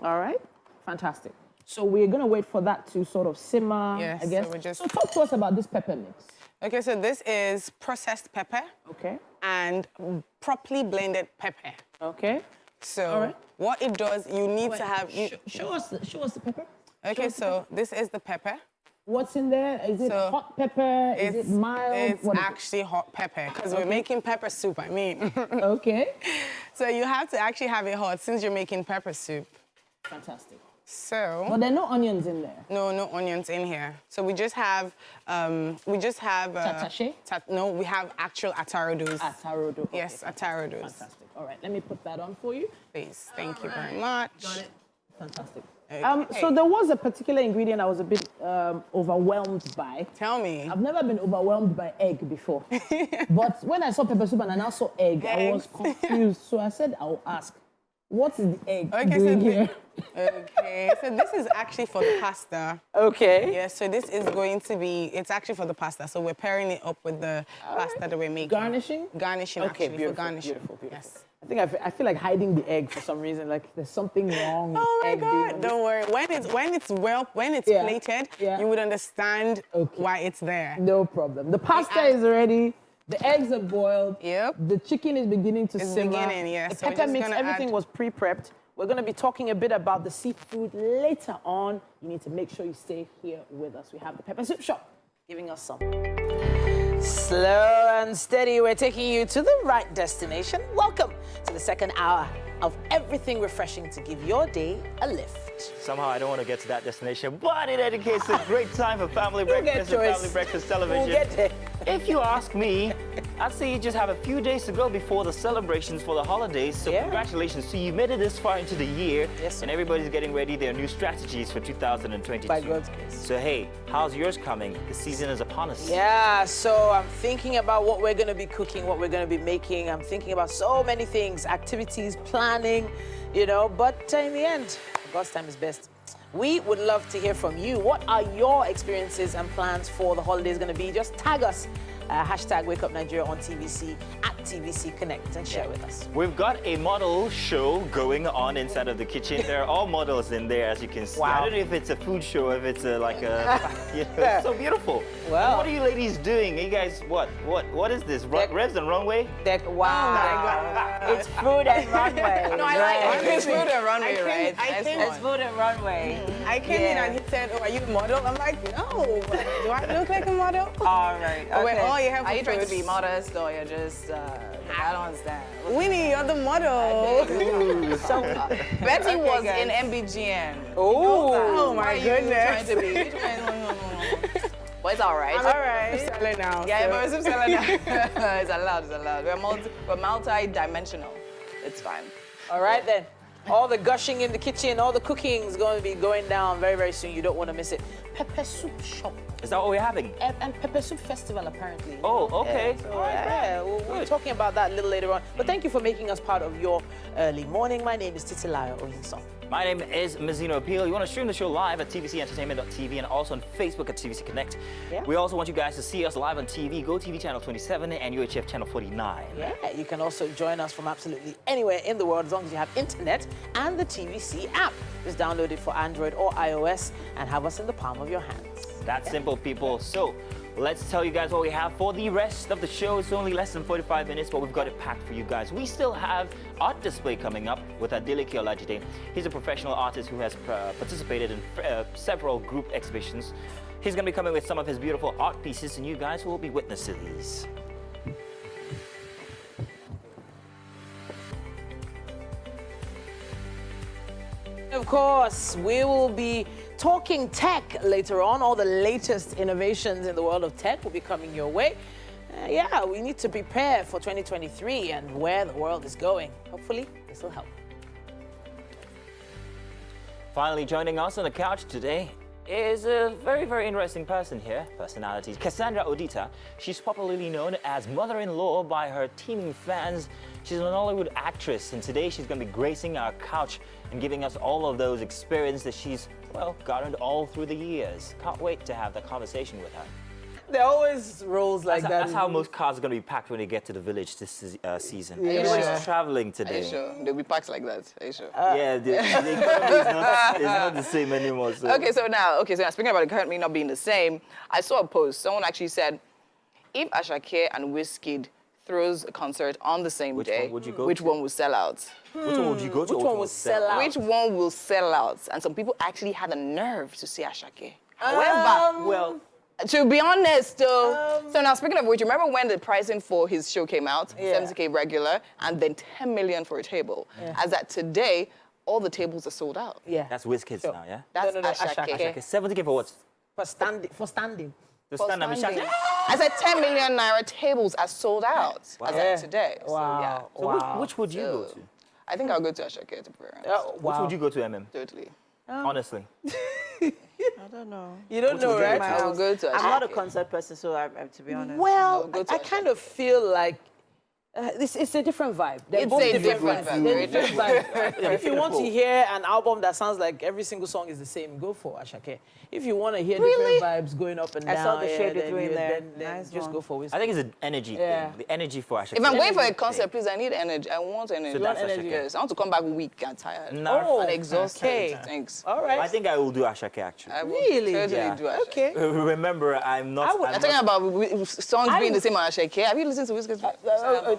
All right. Fantastic. So we're going to wait for that to sort of simmer, Yes, I guess. so we just- So talk to us about this pepper mix. Okay, so this is processed pepper Okay. and properly blended pepper. Okay. So All right. what it does, you need to have. Show us the pepper. Okay, so this is the pepper. What's in there? Is it So hot pepper? Is it mild? It's What is it? actually hot pepper because we're making pepper soup. I mean, Okay. so you have to actually have it hot since you're making pepper soup. Fantastic. So But there are no onions in there. no onions in here. So we just have Tatashe? No, we have actual atarodos. Atarodo. Okay, Yes, atarodos. Fantastic. All right, let me put that on for you. Please, thank you very much. Got it. Fantastic. Okay. So there was a particular ingredient I was a bit overwhelmed by. Tell me. I've never been overwhelmed by egg before. But when I saw pepper soup and I now saw egg, I was confused. So I said I'll ask, what is the egg doing here? Okay, so this is actually for the pasta. Okay. Yes, so this is going to be, it's actually for the pasta. So we're pairing it up with the pasta that we're making. Garnishing? Garnishing, Okay, actually, beautiful, for garnishing. beautiful. Yes. I think I feel like hiding the egg for some reason. Like there's something wrong with Oh my egg being God! on Don't worry. When it's Yeah, plated, yeah. you would understand Okay. why it's there. No problem. The pasta is ready. The eggs are boiled. Yep. The chicken is beginning to It's simmer. beginning, yes. The So we're pepper just mix, gonna everything add- was pre-prepped. We're going to be talking a bit about the seafood later on. You need to make sure you stay here with us. We have the Pepper Soup Shop giving us some. Slow and steady, we're taking you to the right destination. Welcome to the second hour of everything refreshing to give your day a lift. Somehow I don't want to get to that destination, but in any case, it's a great time for family We'll get breakfast and choice. family breakfast television. We'll get there. If you ask me, I'd say you just have a few days to go before the celebrations for the holidays. So Yeah. congratulations to you. You made it this far into the year, Yes, sir. and everybody's getting ready their new strategies for 2022. By God's grace. So hey, how's yours coming? The season is upon us. Yeah, so I'm thinking about what we're going to be cooking, what we're going to be making. I'm thinking about so many things, activities, planning, but in the end, God's time is best. We would love to hear from you. What are your experiences and plans for the holidays going to be? Just tag us, hashtag Wake Up Nigeria on TVC, at TVC Connect, and share with us. We've got a model show going on inside of the kitchen. There are all models in there, as you can see. Wow. I don't know if it's a food show, or if it's it's so beautiful. Well. What are you ladies doing? You guys, what is this? Revs and runway? Wow. It's food and runway. No, I like it. It's food and runway, I right? came- I came- It's food and runway. I came in and he said, "Oh, are you a model?" I'm like, "No, do I look like a model?" All right. Oh, wait, okay. all you have Are you trying to is- be modest or you're just? I don't understand. Winnie, you're the model. So Betty was guys. in MBGN. Oh my Why are you goodness. trying to be? No. But it's all right. All right. Seller now. Yeah, so- but it's seller now. It's allowed. We're multi-dimensional. It's fine. All right, then. All the gushing in the kitchen, all the cooking is going to be going down very, very soon. You don't want to miss it. Pepper Soup Shop Is that what we're having? And Pepper Soup Festival, apparently. Oh, okay. So, we'll be talking about that a little later on. But thank you for making us part of your early morning. My name is Titilayo Oyinson. My name is Mazino Appeal. You want to stream the show live at tvcentertainment.tv and also on Facebook at TVC Connect. Yeah. We also want you guys to see us live on TV, GOTV channel 27 and UHF channel 49. Yeah, you can also join us from absolutely anywhere in the world as long as you have internet and the TVC app. Just download it for Android or iOS and have us in the palm of your hands. That's simple, people. So let's tell you guys what we have for the rest of the show. It's only less than 45 minutes, but we've got it packed for you guys. We still have art display coming up with Adeleke Olajide. He's a professional artist who has participated in several group exhibitions. He's going to be coming with some of his beautiful art pieces, and you guys will be witness to these. Of course, we will be talking tech later on. All the latest innovations in the world of tech will be coming your way. Yeah, we need to prepare for 2023 and where the world is going. Hopefully, this will help. Finally, joining us on the couch today is a very, very interesting person here, personality. Casandra Odita. She's popularly known as mother-in-law by her teeming fans. She's an Hollywood actress, and today she's going to be gracing our couch and giving us all of those experiences that she's, well, garnered all through the years. Can't wait to have that conversation with her. There are always roles like that. That's how most cars are going to be packed when they get to the village this season. Yeah. Everybody's traveling Are today. you sure? They'll be packed like that. Are you sure? Yeah, the economy is not the same anymore. So. Okay, so now speaking about the economy not being the same, I saw a post. Someone actually said, if Ashake and Wizkid throws a concert on the same day, one would you go which to? one will sell out? Which one would you go to? Which one will sell out? Which one will sell out? And some people actually had the nerve to see Ashake. However, Well, to be honest, though, so now speaking of which, remember when the pricing for his show came out? Yeah. 70K regular, and then 10 million for a table. As at today, all the tables are sold out. Yeah. that's WizKids Sure. now, yeah? That's No, Ashake. Okay, 70K for what? For standing. The For stand up standing. Shaka. I said 10 million naira tables are sold out as Yeah. at today. Wow. So, So Wow. which would you go So, to? I think I'll go to Ashake to be honest. Which Wow. would you go to, MM? Totally. Honestly. I don't know. You don't know, would you right? go to? I will go to Ashake. I'm not a concert person, so to be honest. Well, go to I Ashake. kind of feel like it's a different vibe. They're It's both a different vibe, They're very different vibes. If you want to hear an album that sounds like every single song is the same, go for Ashake. If you want to hear different vibes going up and I down, saw the shade you then threw in there. then Nice just one. go for Wizkid. I think it's an energy Yeah. thing. The energy for Ashake. If I'm going for a Energy concert, thing. please, I need energy. I want energy. So that's energy. Ashake. Yes, I want to come back weak and tired. No. Oh, And exhausted. okay. Thanks. All right. I think I will do Ashake actually. I will Really? totally Yeah. do Ashake. Okay. Remember, I'm not. would- I'm I'm talking not- about songs being the same on Ashake. Have you listened to Wizkid's?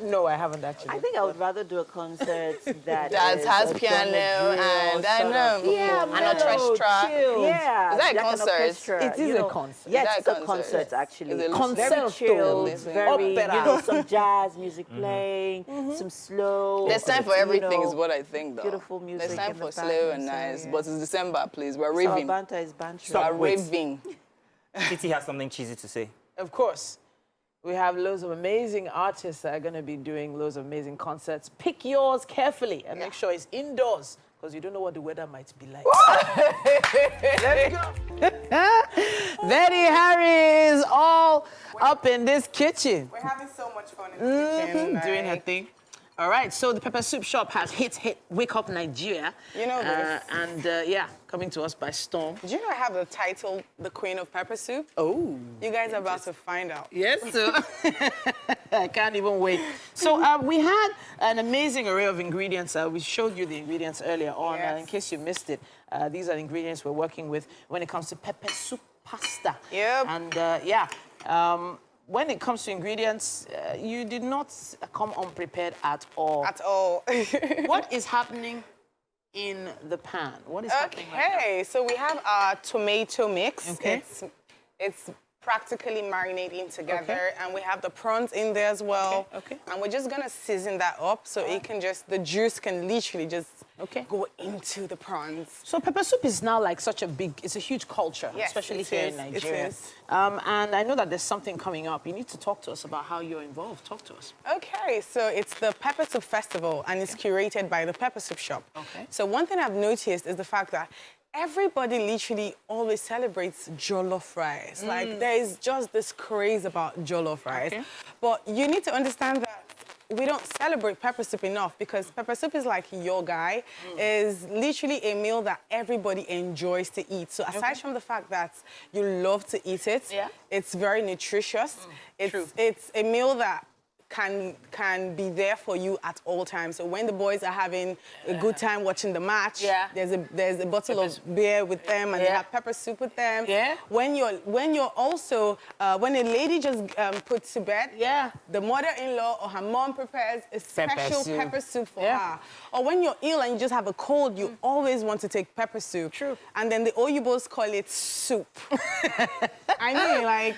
No, I haven't actually. I think I would rather do a concert that That is has a piano drum and I sort know. of Yeah, and performance. orchestra. chill. Yeah, Is that a like an concert? orchestra, It is you a know. concert. Yes, Is that it's a a concert? concert actually. Is it Very Concerto. chilled, Listen. very Opera. some jazz music playing, some slow. There's time for you everything, know, is what I think, though. beautiful music There's time in the for slow and background, nice, so, yeah. but it's December, please. We're Our raving. banter is banter. Stop. We're Wait. raving. Titi has something cheesy to say. Of course. We have loads of amazing artists that are going to be doing loads of amazing concerts. Pick yours carefully and make sure it's indoors because you don't know what the weather might be like. Let's go. Betty Harry is all up in this kitchen. We're having so much fun in the kitchen. Doing her like, thing. All right, so the Pepper Soup Shop has hit Wake Up Nigeria. You know this. And yeah, coming to us by storm. Did you know I have the title, The Queen of Pepper Soup? Oh. You guys are about to find out. Yes, so I can't even wait. So we had an amazing array of ingredients. We showed you the ingredients earlier on. Yes. In case you missed it, these are the ingredients we're working with when it comes to pepper soup pasta. Yep. And when it comes to ingredients, you did not come unprepared at all. At all. What is happening in the pan? What is happening right now? Okay, so we have our tomato mix. Okay. It's practically marinating together, Okay. and we have the prawns in there as well. Okay. And we're just gonna season that up so it can just, the juice can literally just Okay. go into the prawns. So pepper soup is now like such a big, it's a huge culture, Yes, especially it here is, in it Nigeria. is. And I know that there's something coming up. You need to talk to us about how you're involved. Talk to us. Okay, so it's the Pepper Soup Festival, and it's curated by the Pepper Soup Shop. Okay. So one thing I've noticed is the fact that everybody literally always celebrates jollof rice. Like, there is just this craze about jollof rice. Okay. But you need to understand that we don't celebrate pepper soup enough because pepper soup is like your guy, is literally a meal that everybody enjoys to eat. So aside from the fact that you love to eat it, it's very nutritious. It's a meal that can be there for you at all times. So when the boys are having a good time watching the match, there's a bottle of beer with them, and they have pepper soup with them. When you're also when a lady just puts to bed, the mother-in-law or her mom prepares a special pepper soup for her. Or when you're ill and you just have a cold, you always want to take pepper soup. And then the Oyibos call it soup. I mean, like,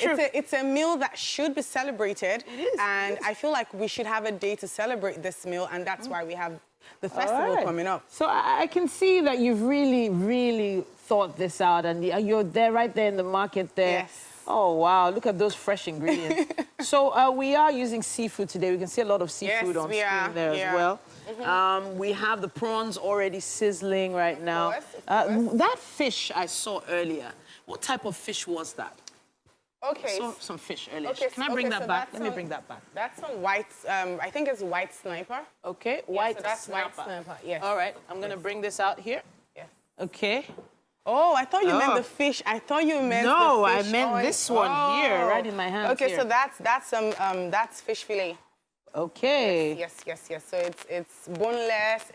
it's a meal that should be celebrated. It is. And I feel like we should have a day to celebrate this meal, and that's why we have the festival coming up. So I can see that you've really, really thought this out, and you're there, right there in the market there. Yes. Oh, wow, look at those fresh ingredients. So we are using seafood today. We can see a lot of seafood on screen there as well. We have the prawns already sizzling right now. That fish I saw earlier, what type of fish was that? Okay. I saw some fish earlier. Okay, Can I bring that back? Let me bring that back. That's some white, I think it's white sniper. Okay, White sniper, yes. All right, I'm going to bring this out here. Yes. Okay. Oh, I thought you meant the fish. I thought you meant the fish. No, I meant this one here, right in my hand. Okay, so that's fish fillet. Okay. Yes. So it's boneless.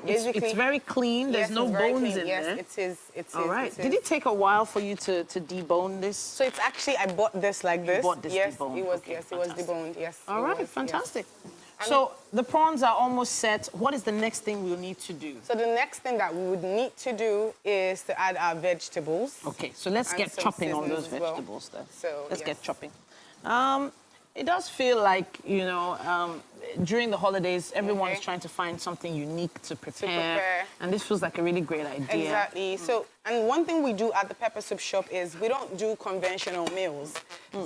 Basically, it's very clean. There's no bones in there. Yes, it is. It's all right. Did it take a while for you to debone this? So it's actually, I bought this like this. You bought this deboned. It was deboned. Yes. All right, fantastic. So the prawns are almost set. What is the next thing we'll need to do? So the next thing that we would need to do is to add our vegetables. Okay, so let's get chopping on those vegetables then. So let's get chopping. It does feel like, you know, during the holidays, everyone's trying to find something unique to prepare. And this feels like a really great idea. Exactly. So, and one thing we do at the pepper soup shop is we don't do conventional meals.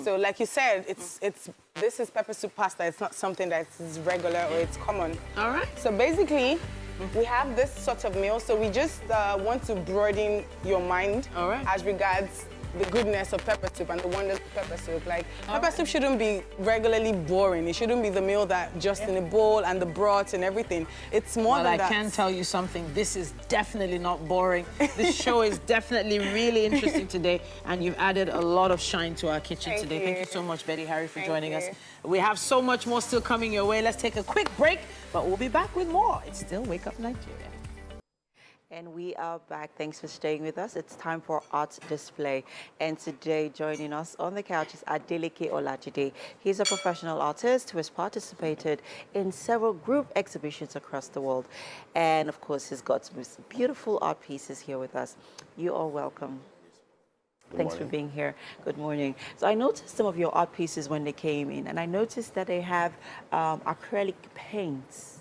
So like you said, this is pepper soup pasta. It's not something that is regular or it's common. All right. So basically, we have this sort of meal. So we just want to broaden your mind as regards the goodness of pepper soup and the wonders of pepper soup. Like, pepper soup shouldn't be regularly boring. It shouldn't be the meal that just in a bowl and the broth and everything. It's more than that. I can tell you something. This is definitely not boring. This show is definitely really interesting today, and you've added a lot of shine to our kitchen today. Thank you so much, Betty Harry, for joining us. We have so much more still coming your way. Let's take a quick break, but we'll be back with more. It's still Wake Up Nigeria. And we are back. Thanks for staying with us. It's time for art display. And today, joining us on the couch is Adeleke Olajide. He's a professional artist who has participated in several group exhibitions across the world. And of course, he's got some beautiful art pieces here with us. You are welcome. Thanks for being here. Good morning. So I noticed some of your art pieces when they came in, and I noticed that they have acrylic paints.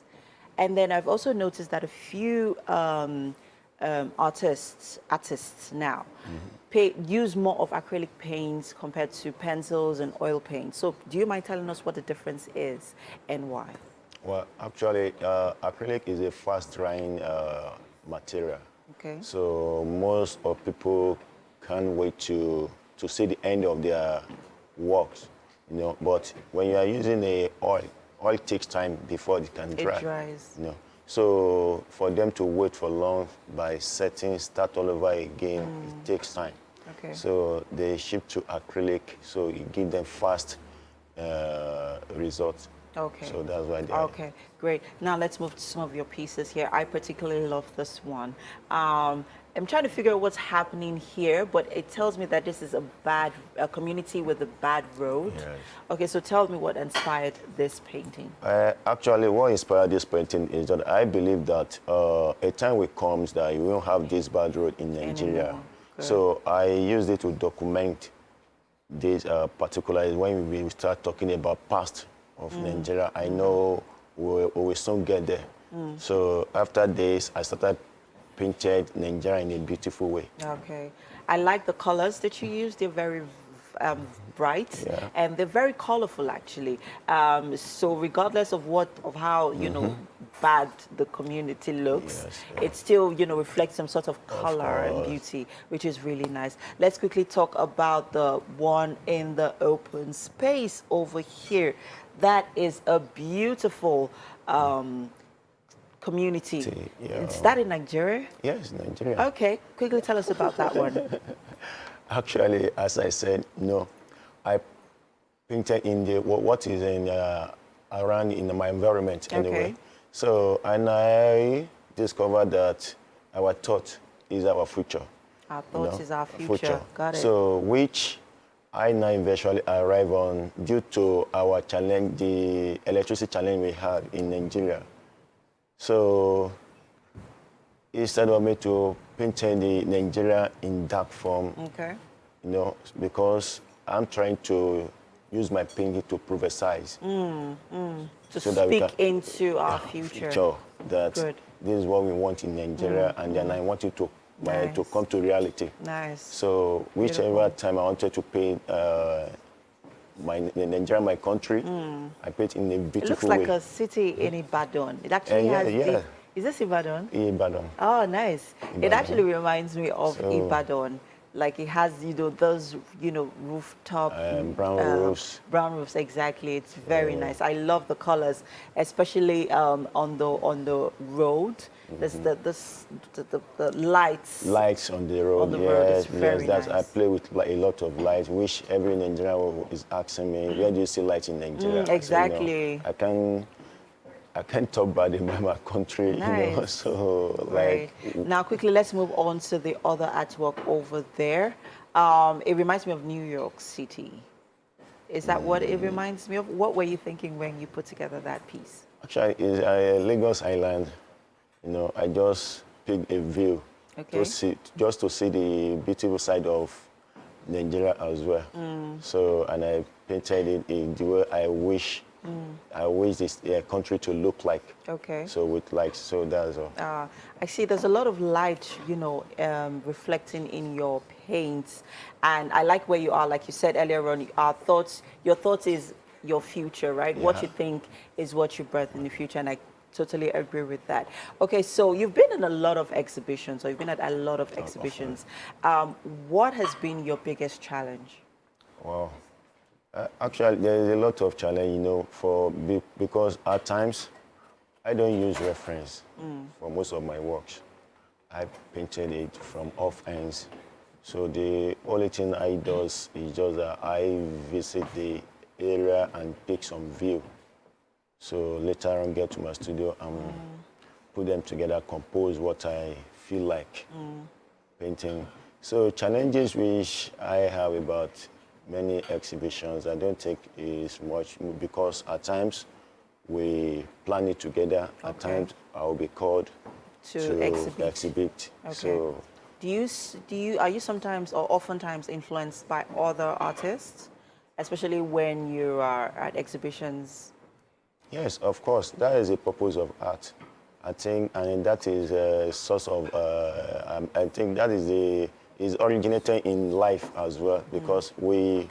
And then I've also noticed that a few artists now use more of acrylic paints compared to pencils and oil paint. So do you mind telling us what the difference is and why? Well, actually, acrylic is a fast-drying material. Okay. So most of people can't wait to see the end of their works, you know. But when you are using a oil takes time before it can dry. It dries. You know. So for them to wait for long by setting, start all over again, it takes time. Okay. So they shift to acrylic, so it gives them fast results. Okay. So that's why they Okay, great. Now let's move to some of your pieces here. I particularly love this one. I'm trying to figure out what's happening here, but it tells me that this is a community with a bad road. Yes. Okay, so tell me what inspired this painting. Actually, what inspired this painting is that I believe that a time will come that you won't have this bad road in Nigeria. So I used it to document this particularly when we start talking about past of Nigeria. I know we will soon get there. So after this, I started painted Nigeria in a beautiful way. Okay. I like the colors that you use. They're very bright, Yeah. and they're very colorful actually. So regardless of how you know bad the community looks, Yes. it still reflects some sort of color and course. beauty, which is really nice. Let's quickly talk about the one in the open space over here. That is a beautiful community. Yeah. Is that in Nigeria? Yes, Nigeria. Okay, quickly tell us about that one. Actually, as I said, no, I painted in the what is in around in my environment anyway. Okay. So, and I discovered that our thought is our future. Our thoughts is our future. Got it. So, which I now eventually arrive on due to our challenge, the electricity challenge we had in Nigeria. So, instead of me to paint the Nigeria in dark form, Okay. because I'm trying to use my painting to prophesize. To So that we speak can- into our future. That Good. this is what we want in Nigeria, and then I want it to Nice. come to reality. Nice. So whichever Beautiful. time I wanted to paint Nigeria, my country, I paint in a It looks beautiful like way. a city in Ibadan. It actually Yeah, has. yeah. Is this Ibadan? Ibadan. Oh, nice. It Ibadan. actually reminds me of So- Ibadan. Like it has, those, rooftop. Brown roofs. Brown roofs, exactly. It's very nice. I love the colors, especially on the road. There's the lights. Lights on the road, On the road, yes, it's very yes. I nice. play with a lot of lights, which every Nigerian is asking me, where do you see lights in Nigeria? I say, exactly. I can't talk bad about my country, Nice. so Right. like, Now, quickly, let's move on to the other artwork over there. It reminds me of New York City. Is that what it reminds me of? What were you thinking when you put together that piece? actually, it's Lagos Island. I just picked a view Okay. to see the beautiful side of Nigeria as well. So, and I painted it in the way I wish this country to look like. Okay. So so that's all. I see there's a lot of light, reflecting in your paints. And I like where you are, like you said earlier on, your thoughts is your future, right? What Yeah. you think is what you birth in the future. And I totally agree with that. Okay, so you've been in a lot of exhibitions, or you've been at a lot of exhibitions. What has been your biggest challenge? Wow. Actually, there is a lot of challenge, because at times I don't use reference for most of my works. I painted it from off ends. So the only thing I do is just that I visit the area and take some view. So later on, get to my studio and put them together, compose what I feel like painting. So challenges which I have about many exhibitions, I don't think is much, because at times we plan it together. At times I'll be called To exhibit. Okay. So Are you sometimes or oftentimes influenced by other artists, especially when you are at exhibitions? yes, of course, that is the purpose of art. I think, and that is a source of. I think that is originated in life as well, because we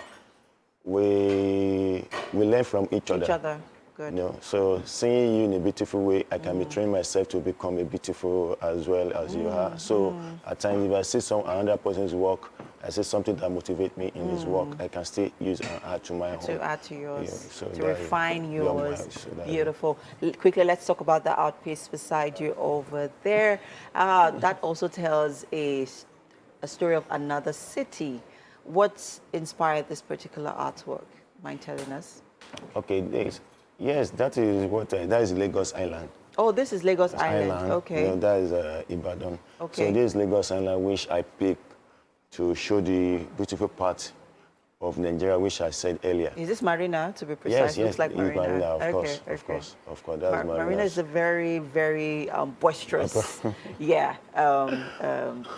learn from each other. Each other. Good. So seeing you in a beautiful way, I can be training myself to become a beautiful as well as you are. So at times, if I see another person's work, I see something that motivates me in his work, I can still use and add to my own. To add to yours, so to that is- refine yeah, yours. so that is- Beautiful. Quickly, let's talk about the art piece beside you over there. That also tells a story of another city. What inspired this particular artwork? Mind telling us? Okay, yes, that is Lagos Island. Oh, this is Lagos Island. Okay. That is Ibadan. Okay. So this is Lagos Island, which I picked to show the beautiful part of Nigeria, which I said earlier. Is this Marina, to be precise? Yes, Looks like it's Marina. of Okay, course, okay. of course. That's Marina. Marina is a very, very boisterous,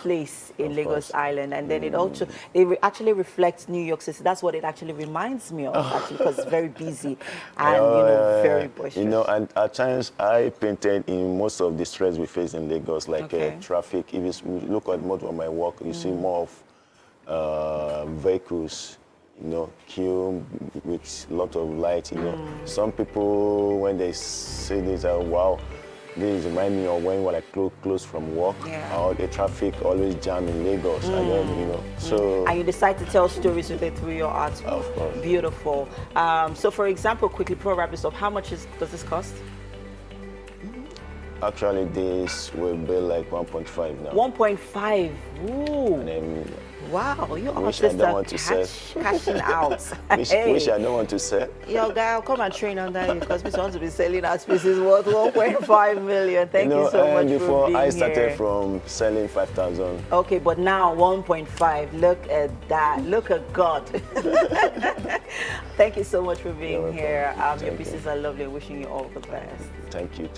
place in Of Lagos course. Island, and then it actually reflects New York City. That's what it actually reminds me of, actually, because it's very busy and very boisterous. And at times I painted in most of the stress we face in Lagos, like Okay. traffic. If you look at most of my work, you see more of vehicles queue with a lot of light, Some people, when they see this, wow, this reminds me of when I close from work, or the traffic always jam in Lagos. I don't, so. And you decide to tell stories with it through your art. Of course. Beautiful. So, for example, quickly before I wrap this up, how much does this cost? Actually, this will be like 1.5 now. 1.5. Ooh. And then, wow, you which I artists don't are want to say. cashing out. which I don't want to say. Yo, guy, I'll come and train under you because we want to be selling art pieces worth 1.5 million. Thank you so much before for being I started here. from selling 5,000. Okay, but now 1.5. Look at that. Look at God. Thank you so much for being here. Your pieces are lovely. Wishing you all the best. Thank you. All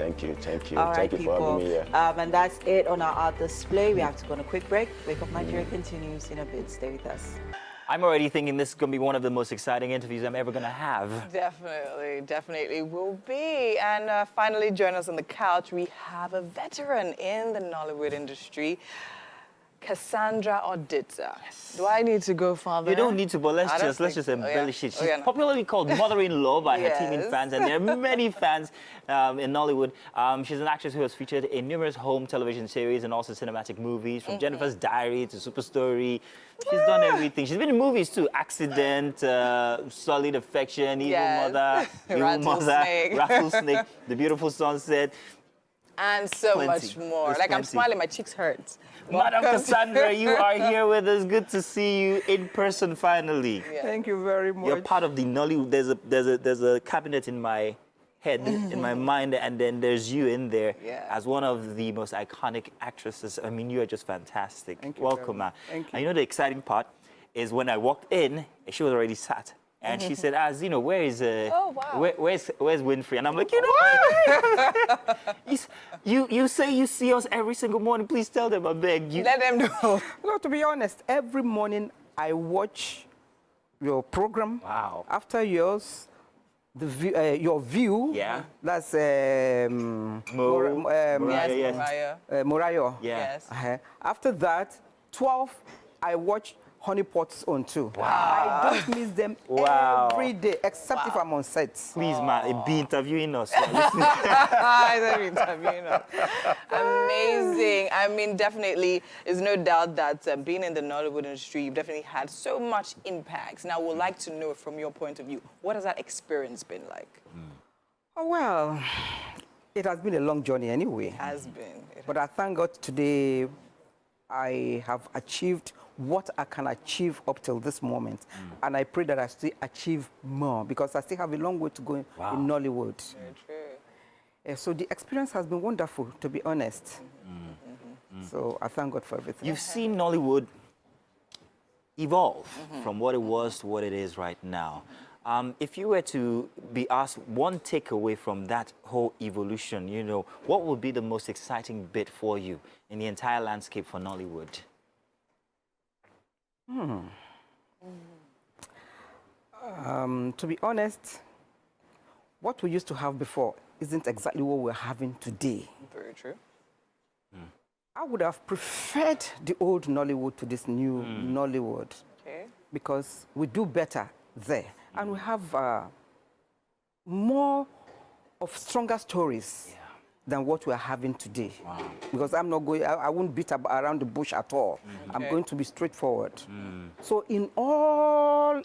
right, Thank you for having me here. And that's it on our art display. We have to go on a quick break. Wake Up Nigeria continues in a bit. Stay with us. I'm already thinking this is going to be one of the most exciting interviews I'm ever going to have. Definitely will be. And finally, join us on the couch. We have a veteran in the Nollywood industry, Casandra Odita. Do I need to go farther? You don't need to, but let's just embellish it. She's popularly called mother-in-law by her TV fans, and there are many fans in Nollywood. She's an actress who has featured in numerous home television series and also cinematic movies, from Jennifer's Diary to Super Story. She's done everything. She's been in movies too: Accident, Solid Affection, Evil Mother, Rattlesnake, The Beautiful Sunset. And so much more. There's I'm plenty. smiling, my cheeks hurt. Madam Casandra, you are here with us. Good to see you in person finally. Thank you very much. You're part of the Nollywood. There's a cabinet in my head, in my mind, and then there's you in there as one of the most iconic actresses. I mean, you are just fantastic. Thank you. Welcome, ma. Thank you. And you know the exciting part is when I walked in, she was already sat. And she said, Zeno, where is where's Winfrey? And I'm like, you know what? you say you see us every single morning. Please tell them, I beg you. Let them know. Well, to be honest, every morning I watch your program. Wow. After yours, your view. Yeah. That's Mariah. Morayo. Yeah. Yes. After that, 12, I watch Honeypot's on too. Wow. I don't miss them every day, except if I'm on set. Please, ma, be interviewing us. Amazing. I mean, definitely, there's no doubt that being in the Nollywood industry, you've definitely had so much impact. Now, we'd like to know from your point of view, what has that experience been like? Oh, well, it has been a long journey anyway. It has been. But I thank God today I have achieved what I can achieve up till this moment. And I pray that I still achieve more because I still have a long way to go in Nollywood. Very true. So the experience has been wonderful, to be honest. So I thank God for everything. You've seen Nollywood evolve from what it was to what it is right now. If you were to be asked one takeaway from that whole evolution, what would be the most exciting bit for you in the entire landscape for Nollywood? To be honest, what we used to have before isn't exactly what we're having today. Very true. I would have preferred the old Nollywood to this new Nollywood because we do better there. And we have more of stronger stories than what we're having today. Because I'm not going, I won't beat around the bush at all. I'm going to be straightforward. So in all,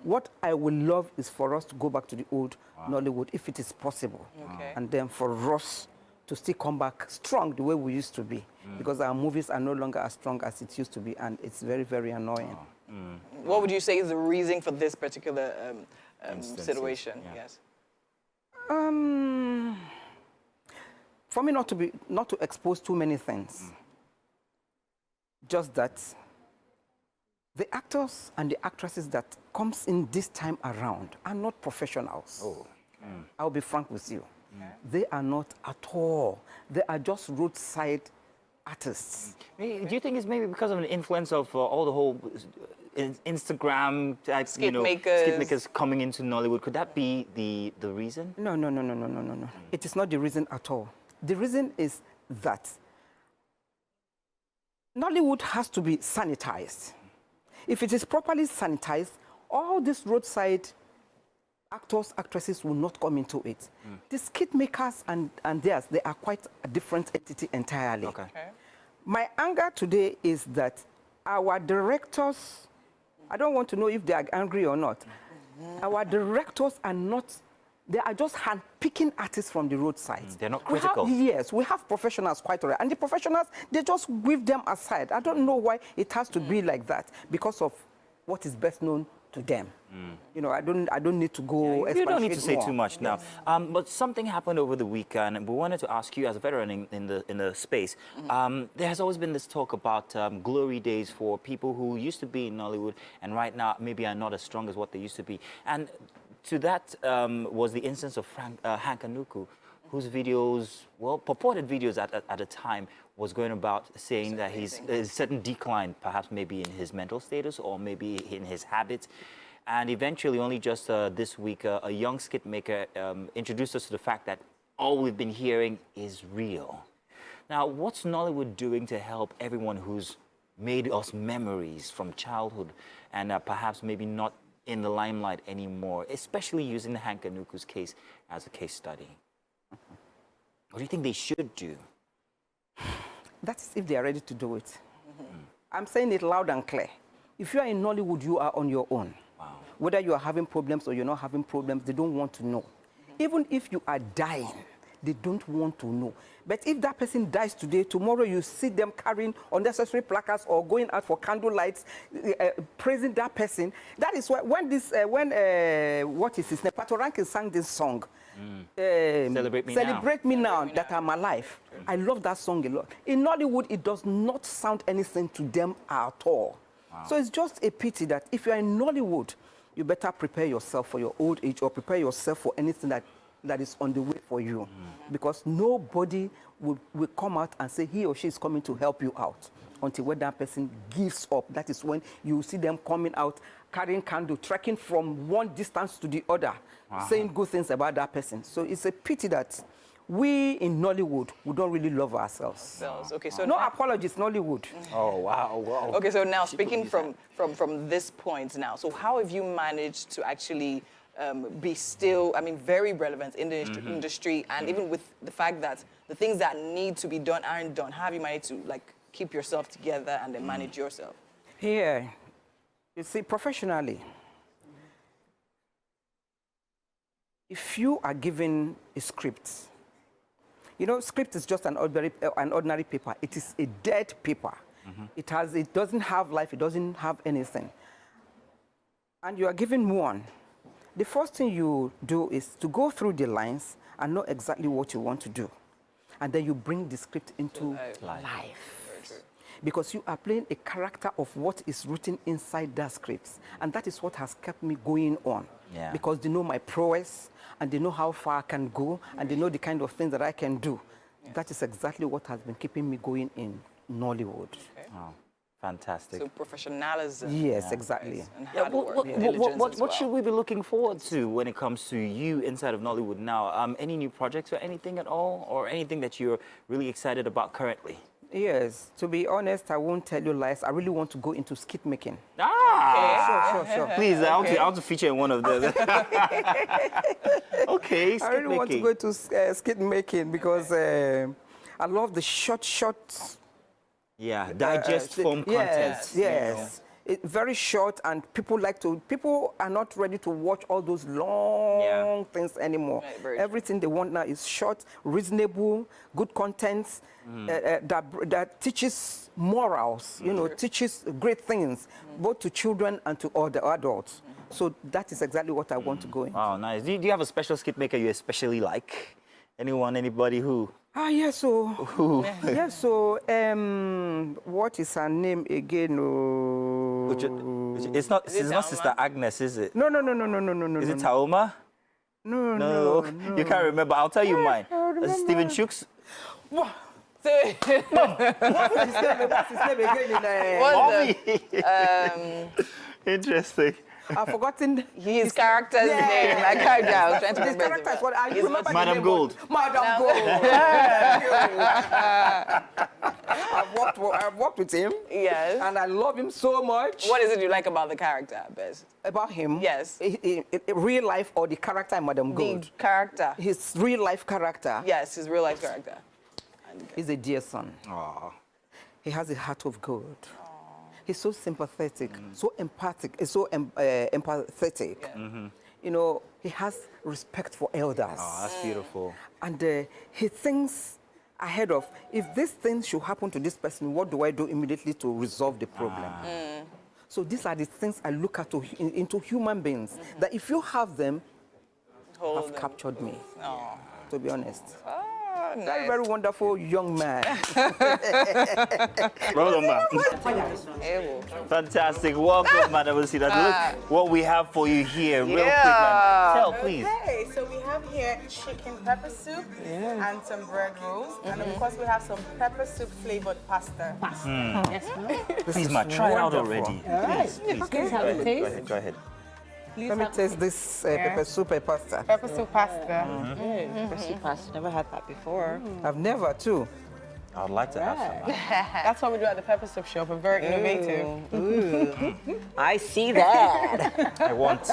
what I would love is for us to go back to the old Nollywood, if it is possible. And then for us to still come back strong the way we used to be. Because our movies are no longer as strong as it used to be, and it's very, very annoying. What would you say is the reason for this particular situation? Yes. For me not to expose too many things. Just that the actors and the actresses that comes in this time around are not professionals. I'll be frank with you. They are not at all. They are just roadside artists. Do you think it's maybe because of an influence of all the whole Instagram type, skit makers coming into Nollywood? Could that be the reason? No. It is not the reason at all. The reason is that Nollywood has to be sanitized. If it is properly sanitized, all these roadside actors, actresses will not come into it. The skit makers and theirs, they are quite a different entity entirely. Okay. My anger today is that our directors, I don't want to know if they are angry or not. Our directors are not, they are just hand-picking artists from the roadside. They're not critical. Yes, we have professionals quite all right. And the professionals, they just weave them aside. I don't know why it has to be like that, because of what is best known to them. You know, I don't need to go. You don't need to say more. too much now. But something happened over the weekend, and we wanted to ask you, as a veteran in the space, there has always been this talk about glory days for people who used to be in Nollywood and right now maybe are not as strong as what they used to be. And to that was the instance of Hank Anuku, whose videos, well, purported videos at a time was going about saying that he's a certain decline, perhaps maybe in his mental status or maybe in his habits. And eventually, only just this week, a young skit maker introduced us to the fact that all we've been hearing is real. Now, what's Nollywood doing to help everyone who's made us memories from childhood and perhaps maybe not in the limelight anymore, especially using Hank Anuku's case as a case study? What do you think they should do? That's if they are ready to do it. I'm saying it loud and clear. If you are in Nollywood, you are on your own. Wow. Whether you are having problems or you're not having problems, they don't want to know. Even if you are dying, they don't want to know. But if that person dies today, tomorrow you see them carrying unnecessary placards or going out for candle lights, praising that person. That is why when what is his name, Pato Rankin sang this song, Celebrate Me Now That I'm Alive. I love that song a lot. In Nollywood, it does not sound anything to them at all. Wow. So it's just a pity that if you're in Nollywood, you better prepare yourself for your old age or prepare yourself for anything that is on the way for you. Because nobody will come out and say he or she is coming to help you out until when that person gives up. That is when you see them coming out, carrying candle, trekking from one distance to the other, saying good things about that person. So it's a pity that we in Nollywood, we don't really love ourselves. Okay, so no apologies, Nollywood. Oh, wow, wow. Okay, so now speaking from this point now, so how have you managed to actually be still, I mean, very relevant in the industry, and even with the fact that the things that need to be done aren't done, how have you managed to like keep yourself together and then manage yourself? Here, you see, professionally, if you are given a script, you know, script is just an ordinary paper. It is a dead paper. It doesn't have life. It doesn't have anything. And you are given one. The first thing you do is to go through the lines and know exactly what you want to do. And then you bring the script into life. Because you are playing a character of what is written inside that script. And that is what has kept me going on. Yeah. Because they know my prowess, and they know how far I can go, and they know the kind of things that I can do. Yeah. That is exactly what has been keeping me going in Nollywood. Okay. Oh, fantastic. So professionalism. Yes, exactly. And hard work. What should we be looking forward to when it comes to you inside of Nollywood now? Any new projects or anything at all? Or anything that you're really excited about currently? Yes, to be honest, I won't tell you lies. I really want to go into skit making. Ah! Sure. Please, I want to feature in one of those. Okay, skit I really making. want to go into skit making because I love the short. Yeah, digest form content. Yes. It's very short, and people are not ready to watch all those long things anymore. Right, everything they want now is short, reasonable, good content that teaches morals, you know, teaches great things, both to children and to all the adults. So that is exactly what I want to go in. Oh, nice. Do you have a special skit maker you especially like? Anybody who? Yes, so what is her name again? It's not Sister Agnes, is it? No. Is it Taoma? No. You can't remember. I'll tell you mine. Stephen Chooks. What? What's his name again? Interesting. I've forgotten his character's name. I can't trying to his character is what I remember. Madam Gold. Madam Gold. I've worked with him. Yes. And I love him so much. What is it you like about the character best? About him? Yes. Real life or the character in Madam Good? The character. His real life character. Yes, his real life character. He's a dear son. Aww. He has a heart of gold. He's so sympathetic, so empathic, so empathetic. Mm-hmm. You know, he has respect for elders. Oh, that's beautiful. And he thinks ahead of, if this thing should happen to this person, what do I do immediately to resolve the problem? So these are the things I look at into human beings, that if you have them, have captured me, to be honest. Nice. Very, very wonderful young man. Well done, man. Fantastic. Welcome, Madam Odita. Look what we have for you here. Real quick, man. Tell, please. Okay, so we have here chicken pepper soup and some bread rolls. And of course, we have some pepper soup flavored pasta. Yes, Please, ma, try it out already. all right. Please, Have a taste. Go ahead. Let me taste this pepper soup and pasta. Pepper soup pasta. Pepper soup pasta. Never had that before. I've never, too. I would like to have some. That's what we do at the pepper soup shop. We're very innovative. Ooh. I see that. I want.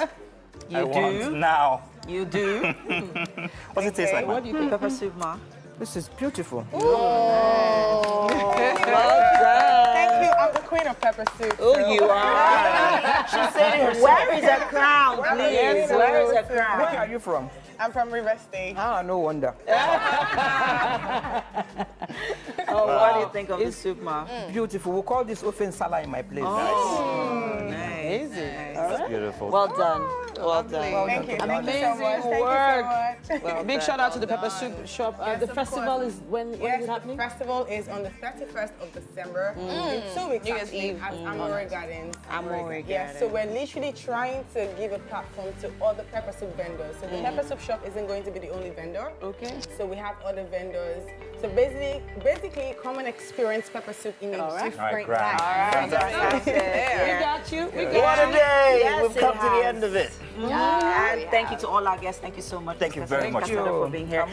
You I want do? now. You do? What's it taste like, What man? do you think? Pepper soup, Ma? This is beautiful. Well done. Thank you. I'm the queen of pepper soup. Oh, you are. She said, where is her crown, please? Where is her crown? Where are you from? I'm from River State. Ah, no wonder. Oh, what do you think of the soup, Ma? Beautiful. We'll call this ofen sala in my place. Oh, nice. That's beautiful. Well done. Well done. Thank you. Thank you so much. Thank work. you so much. Big shout out to the Pepper Soup Shop. The of festival course. is when Yes, is it the happening? festival is on the 31st of December. In 2 weeks, New Year's actually, Eve. at Amore Gardens. Amore Yes, so we're literally trying to give a platform to all the pepper soup vendors. So the pepper soup shop isn't going to be the only vendor. Okay. So we have other vendors. So basically, come and experience pepper soup in a different All right, light. We got you. We got What a day! Yes, We've it come to the has. end of it. And thank you to all our guests. Thank you so much. Thank you very much. Casandra, for being here.